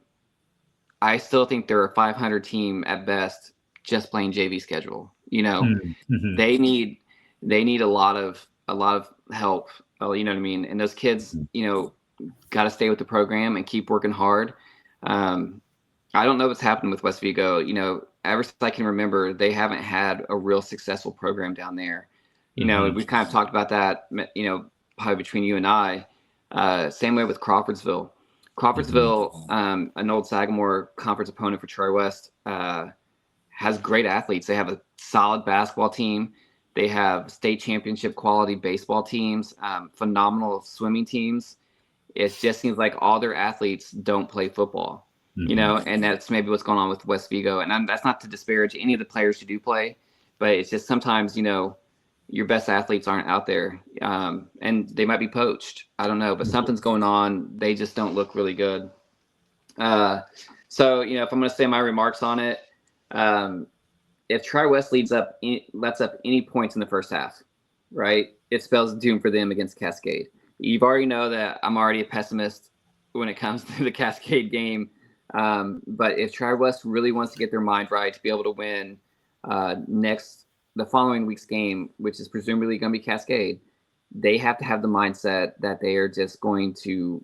S4: I still think they're a 500 team at best, just playing JV schedule. Mm-hmm. They need a lot of help. You know what I mean? And those kids, got to stay with the program and keep working hard. I don't know what's happened with West Vigo. Ever since I can remember, they haven't had a real successful program down there. Mm-hmm. We've kind of talked about that, probably between you and I. Same way with Crawfordsville. Crawfordsville, mm-hmm. An old Sagamore conference opponent for Troy West, has great athletes. They have a solid basketball team. They have state championship quality baseball teams, phenomenal swimming teams. It just seems like all their athletes don't play football. Mm-hmm. And that's maybe what's going on with West Vigo. And that's not to disparage any of the players who do play, but it's just sometimes, your best athletes aren't out there, and they might be poached. I don't know, but something's going on. They just don't look really good. So, if I'm going to say my remarks on it, if Tri-West lets up any points in the first half, right, it spells doom for them against Cascade. You've already know that I'm already a pessimist when it comes to the Cascade game. But if Tri-West really wants to get their mind right to be able to win the following week's game, which is presumably going to be Cascade, they have to have the mindset that they are just going to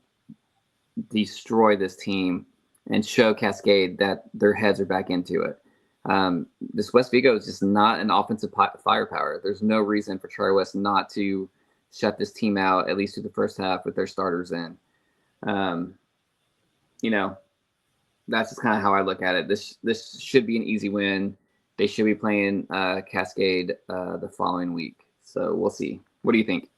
S4: destroy this team and show Cascade that their heads are back into it. This West Vigo is just not an offensive firepower. There's no reason for Tri-West not to shut this team out, at least through the first half with their starters in. That's just kind of how I look at it. This should be an easy win. They should be playing Cascade the following week. So we'll see. What do you think?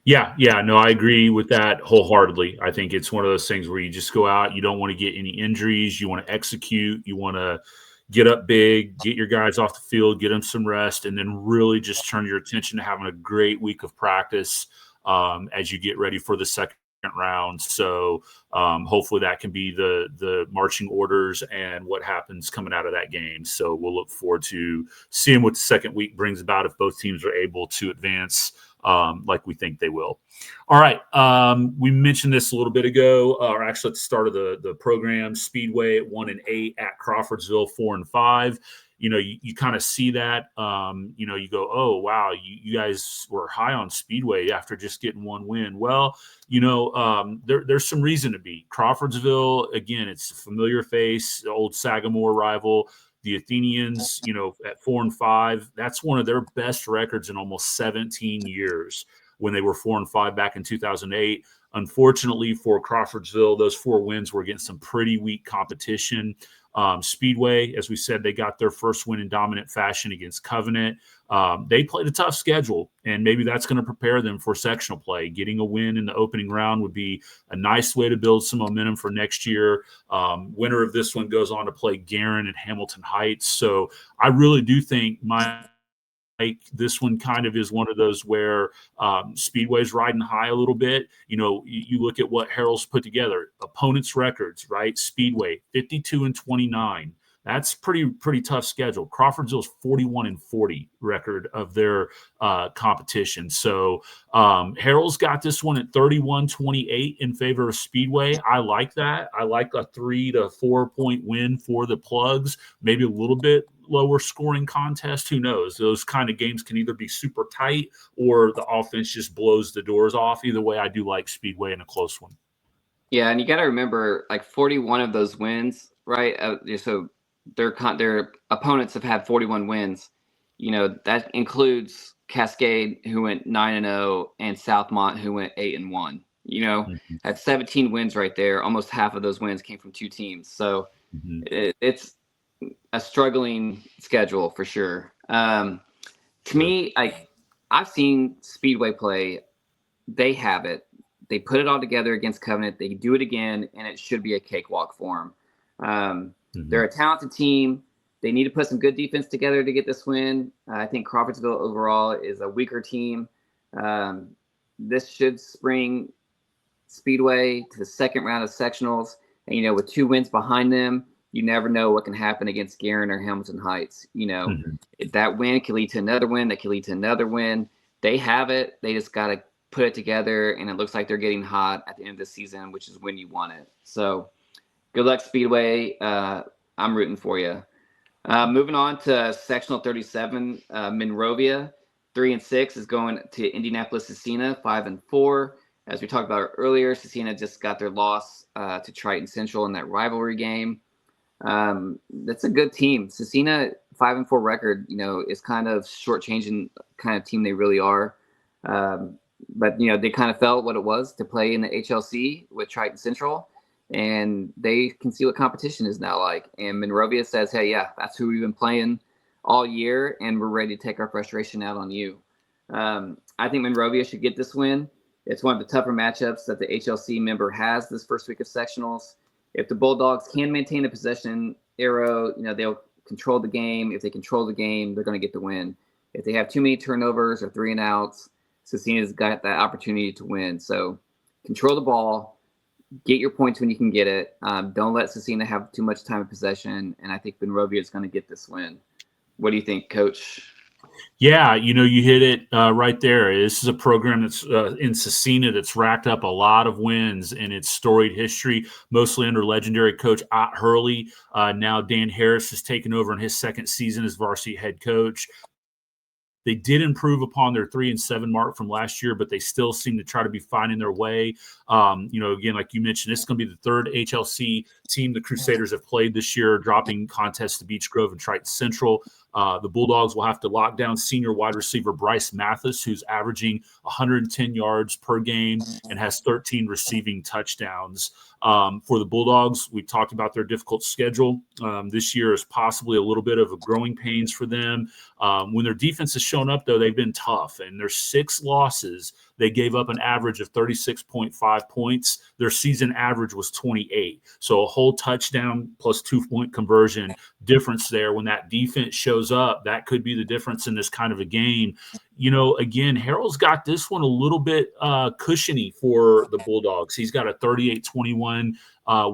S3: Yeah, no, I agree with that wholeheartedly. I think it's one of those things where you just go out, you don't want to get any injuries, you want to execute, you want to get up big, get your guys off the field, get them some rest, and then really just turn your attention to having a great week of practice as you get ready for the second round. So hopefully that can be the marching orders and what happens coming out of that game. So we'll look forward to seeing what the second week brings about if both teams are able to advance like we think they will. All right. We mentioned this a little bit ago, or actually at the start of the program. Speedway at 1-8, at Crawfordsville 4-5. You kind of see that. You go, oh wow, you guys were high on Speedway after just getting one win. Well, there's some reason to be. Crawfordsville, again, it's a familiar face, the old Sagamore rival. The Athenians, at 4-5, that's one of their best records in almost 17 years when they were 4-5 back in 2008. Unfortunately for Crawfordsville, those 4 wins were against some pretty weak competition. Speedway, as we said, they got their first win in dominant fashion against Covenant. They played a tough schedule, and maybe that's going to prepare them for sectional play. Getting a win in the opening round would be a nice way to build some momentum for next year. Winner of this one goes on to play Guerin and Hamilton Heights. So I really do think this one kind of is one of those where Speedway's riding high a little bit. You look at what Harold's put together, opponents' records, right? Speedway 52-29. That's pretty tough schedule. Crawfordsville's 41-40 record of their competition. So Harold's got this one at 31-28 in favor of Speedway. I like that. I like a 3 to 4 point win for the Plugs. Maybe a little bit lower scoring contest. Who knows? Those kind of games can either be super tight or the offense just blows the doors off. Either way, I do like Speedway in a close one.
S4: Yeah, and you got to remember, 41 of those wins, right? So their opponents have had 41 wins. That includes Cascade, who went 9-0, and Southmont, who went 8-1. At 17 wins right there, almost half of those wins came from 2 teams. So it's a struggling schedule for sure. To me, I've seen Speedway play. They have it. They put it all together against Covenant. They do it again, and it should be a cakewalk for them. They're a talented team. They need to put some good defense together to get this win. I think Crawfordsville overall is a weaker team. This should spring Speedway to the second round of sectionals. And, with 2 wins behind them, you never know what can happen against Guerin or Hamilton Heights. That win can lead to another win. That can lead to another win. They have it. They just got to put it together, and it looks like they're getting hot at the end of the season, which is when you want it. So good luck, Speedway. I'm rooting for you. Moving on to sectional 37, Monroiva 3-6 is going to Indianapolis Cecina 5-4. As we talked about earlier, Cecina just got their loss to Triton Central in that rivalry game. That's a good team. Cecina 5-4 record, is kind of shortchanging kind of team they really are. But they kind of felt what it was to play in the HLC with Triton Central, and they can see what competition is now like. And Monrovia says, hey, yeah, that's who we've been playing all year, and we're ready to take our frustration out on you. I think Monrovia should get this win. It's one of the tougher matchups that the HLC member has this first week of sectionals. If the Bulldogs can maintain the possession arrow, they'll control the game. If they control the game, they're going to get the win. If they have too many turnovers or 3 and outs, Cecina's got that opportunity to win. So control the ball, get your points when you can get it. Don't let Cecina have too much time of possession. And I think Monrovia is going to get this win. What do you think, Coach?
S3: Yeah, you hit it right there. This is a program that's in Cecina that's racked up a lot of wins in its storied history, mostly under legendary coach Ott Hurley. Now Dan Harris has taken over in his second season as varsity head coach. They did improve upon their 3-7 mark from last year, but they still seem to try to be finding their way. Again, like you mentioned, this is going to be the third HLC team the Crusaders have played this year, dropping contests to Beech Grove and Triton Central. The Bulldogs will have to lock down senior wide receiver Bryce Mathis, who's averaging 110 yards per game and has 13 receiving touchdowns. For the Bulldogs, we talked about their difficult schedule. This year is possibly a little bit of a growing pains for them. When their defense has shown up, though, they've been tough. And their 6 losses, they gave up an average of 36.5 points. Their season average was 28. So a whole touchdown plus 2-point conversion difference there. When that defense shows up, that could be the difference in this kind of a game. Again, Harold's got this one a little bit cushiony for the Bulldogs. He's got a 38-21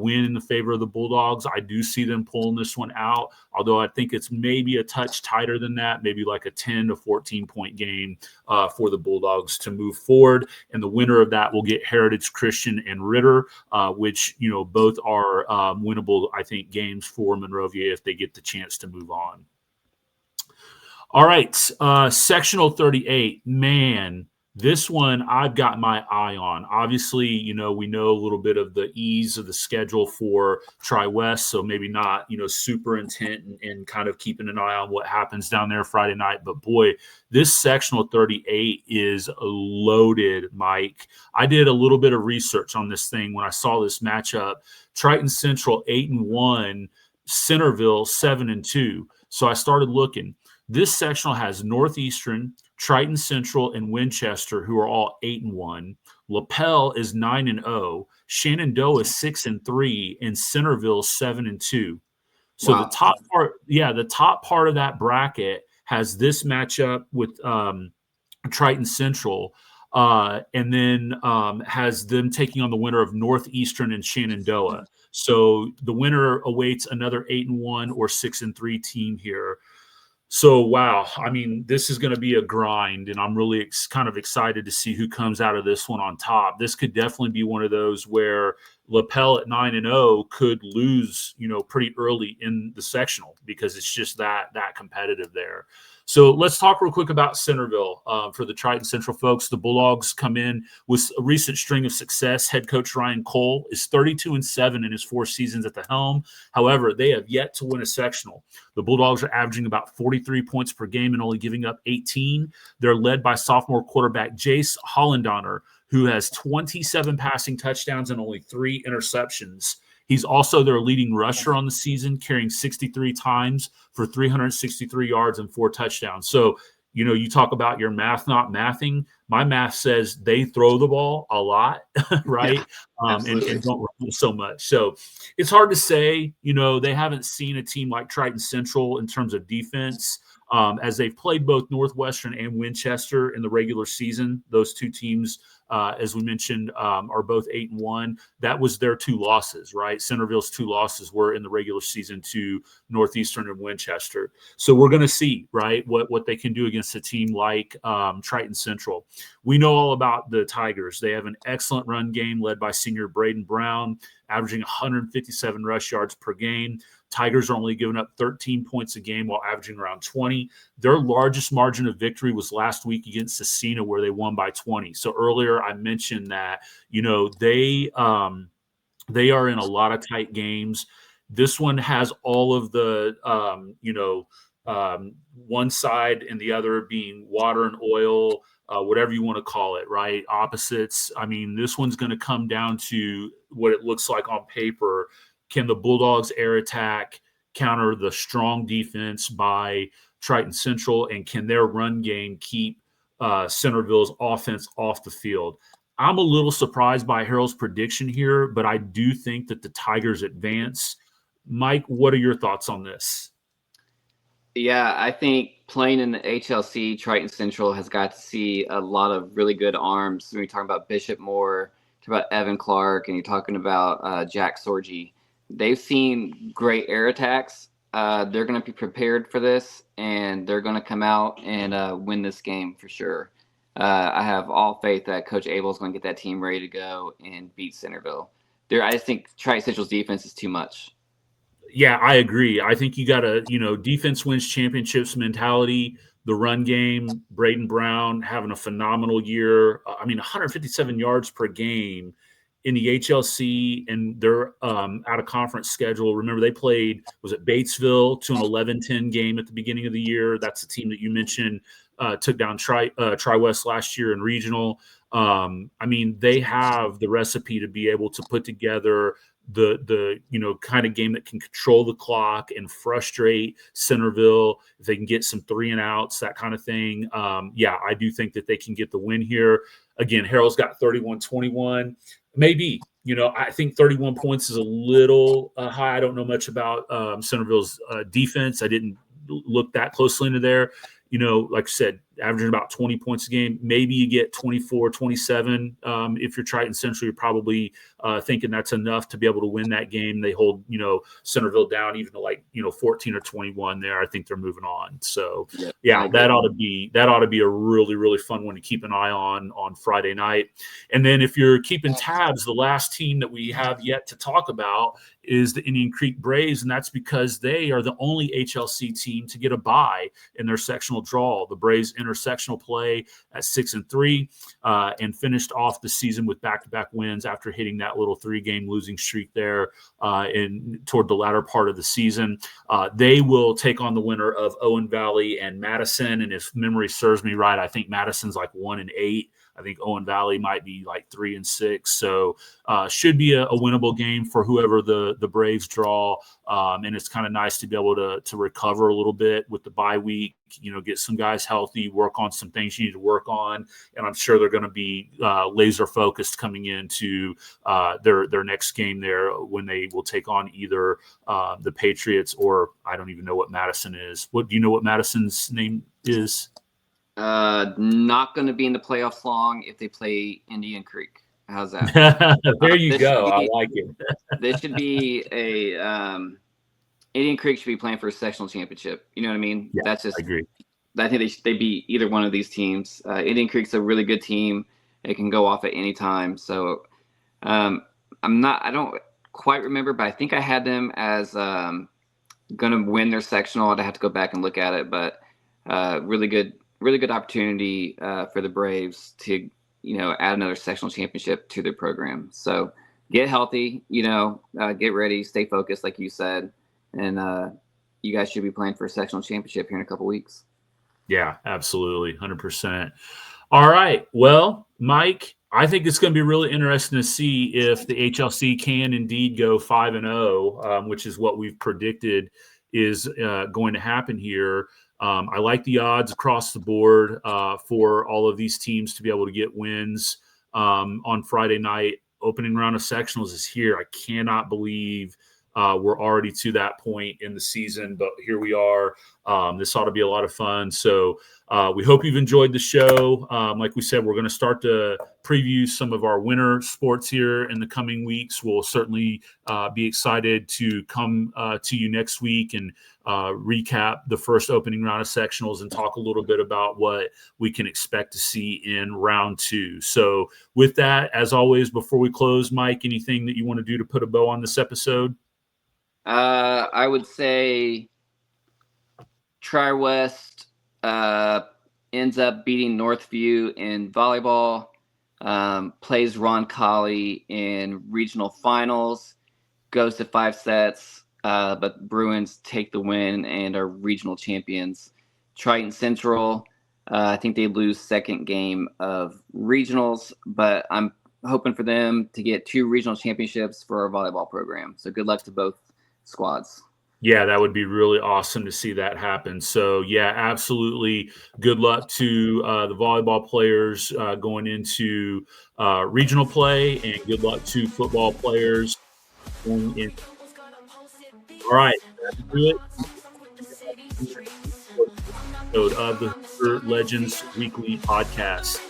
S3: win in the favor of the Bulldogs. I do see them pulling this one out, although I think it's maybe a touch tighter than that, maybe like a 10 to 14-point game for the Bulldogs to move forward. And the winner of that will get Heritage Christian and Ritter, which, both are winnable, I think, games for Monroiva if they get the chance to move on. All right, sectional 38, man, this one I've got my eye on. Obviously, we know a little bit of the ease of the schedule for Tri-West, so maybe not, super intent and kind of keeping an eye on what happens down there Friday night. But boy, this sectional 38 is loaded, Mike. I did a little bit of research on this thing when I saw this matchup. Triton Central 8-1, Centerville 7-2. So I started looking. This sectional has Northeastern, Triton Central, and Winchester, who are all 8-1. LaPel is 9-0. Shenandoah is 6-3, and Centerville 7-2. So wow. The top part of that bracket has this matchup with Triton Central, and then has them taking on the winner of Northeastern and Shenandoah. So the winner awaits another 8-1 or 6-3 team here. So, wow, I mean, this is going to be a grind, and I'm really kind of excited to see who comes out of this one on top. This could definitely be one of those where LaPel at 9-0 could lose, pretty early in the sectional because it's just that competitive there. So let's talk real quick about Centerville. For the Triton Central folks, the Bulldogs come in with a recent string of success. Head coach Ryan Cole is 32-7 in his 4 seasons at the helm. However, they have yet to win a sectional. The Bulldogs are averaging about 43 points per game and only giving up 18. They're led by sophomore quarterback Jace Hollandoner, who has 27 passing touchdowns and only 3 interceptions. He's also their leading rusher on the season, carrying 63 times for 363 yards and 4 touchdowns. So, you talk about your math not mathing. My math says they throw the ball a lot, right?
S4: Yeah,
S3: and don't run so much. So it's hard to say, they haven't seen a team like Triton Central in terms of defense. As they've played both Northwestern and Winchester in the regular season. Those 2 teams, as we mentioned, are both 8-1. That was their 2 losses, right? Centerville's 2 losses were in the regular season to Northeastern and Winchester. So we're going to see, right, what they can do against a team like Triton Central. We know all about the Tigers. They have an excellent run game led by senior Braden Brown, averaging 157 rush yards per game. Tigers are only giving up 13 points a game while averaging around 20. Their largest margin of victory was last week against Cecina, where they won by 20. So earlier I mentioned that, they are in a lot of tight games. This one has all of the, one side and the other being water and oil, whatever you want to call it, right? Opposites. I mean, this one's going to come down to what it looks like on paper. Can the Bulldogs air attack counter the strong defense by Triton Central, and can their run game keep Centerville's offense off the field? I'm a little surprised by Harold's prediction here, but I do think that the Tigers advance. Mike, what are your thoughts on this?
S4: Yeah, I think playing in the HLC, Triton Central has got to see a lot of really good arms. When you're talking about Bishop Moore, talking about Evan Clark, and you're talking about Jack Sorgi. They've seen great air attacks, They're going to be prepared for this, and they're going to come out and win this game for sure. I have all faith that Coach Abel is going to get that team ready to go and beat Centerville. I just think Triton Central's defense is too much.
S3: Yeah, I agree. I think you got to, defense wins championships mentality. The run game, Braden Brown having a phenomenal year. 157 yards per game in the HLC and their out of conference schedule. Remember, they played, was it Batesville, to an 11-10 game at the beginning of the year. That's the team that you mentioned took down Tri-West last year in regional. They have the recipe to be able to put together the kind of game that can control the clock and frustrate Centerville if they can get some 3 and outs, that kind of thing. I do think that they can get the win here. Again, Harold's got 31-21. Maybe, I think 31 points is a little high. I don't know much about Centerville's defense. I didn't look that closely into there. Like I said, averaging about 20 points a game. Maybe you get 24, 27. If you're Triton Central, you're probably thinking that's enough to be able to win that game. They hold, Centerville down even to 14 or 21 there. I think they're moving on. So that ought to be a really, really fun one to keep an eye on Friday night. And then if you're keeping tabs, the last team that we have yet to talk about is the Indian Creek Braves, and that's because they are the only HLC team to get a bye in their sectional draw. The Braves intersectional play at 6-3 and finished off the season with back-to-back wins after hitting that little 3-game losing streak there toward the latter part of the season. They will take on the winner of Owen Valley and Madison, and if memory serves me right, I think Madison's 1-8. I think Owen Valley might be 3-6. So should be a winnable game for whoever the Braves draw. And it's kind of nice to be able to recover a little bit with the bye week, get some guys healthy, work on some things you need to work on. And I'm sure they're going to be laser focused coming into their next game there when they will take on either the Patriots or I don't even know what Madison is. Do you know what Madison's name is?
S4: Not going to be in the playoffs long if they play Indian Creek. How's that?
S3: There you go. I like it.
S4: This should be Indian Creek should be playing for a sectional championship. You know what I mean?
S3: Yeah,
S4: That's just.
S3: I agree.
S4: I think they beat either one of these teams. Indian Creek's a really good team. It can go off at any time. So I don't quite remember, but I think I had them as going to win their sectional. I'd have to go back and look at it, but really good opportunity for the Braves to, add another sectional championship to their program. So get healthy, get ready, stay focused, like you said. And you guys should be playing for a sectional championship here in a couple weeks. Yeah,
S3: absolutely. 100%. All right. Well, Mike, I think it's going to be really interesting to see if the HLC can indeed go 5-0, which is what we've predicted is going to happen here. I like the odds across the board for all of these teams to be able to get wins on Friday night. Opening round of sectionals is here. I cannot believe we're already to that point in the season, but here we are. This ought to be a lot of fun. So we hope you've enjoyed the show. Like we said, we're going to start to preview some of our winter sports here in the coming weeks. We'll certainly be excited to come to you next week and recap the first opening round of sectionals and talk a little bit about what we can expect to see in round 2. So with that, as always, before we close, Mike, anything that you want to do to put a bow on this episode?
S4: I would say Tri-West ends up beating Northview in volleyball, plays Ron Colley in regional finals, goes to 5 sets, but Bruins take the win and are regional champions. Triton Central, I think they lose second game of regionals, but I'm hoping for them to get 2 regional championships for our volleyball program. So good luck to both squads.
S3: Yeah, that would be really awesome to see that happen. So, yeah, absolutely. Good luck to the volleyball players going into regional play, and good luck to football players going in. All right, that's it. Of the Hoosier Legends Weekly Podcast.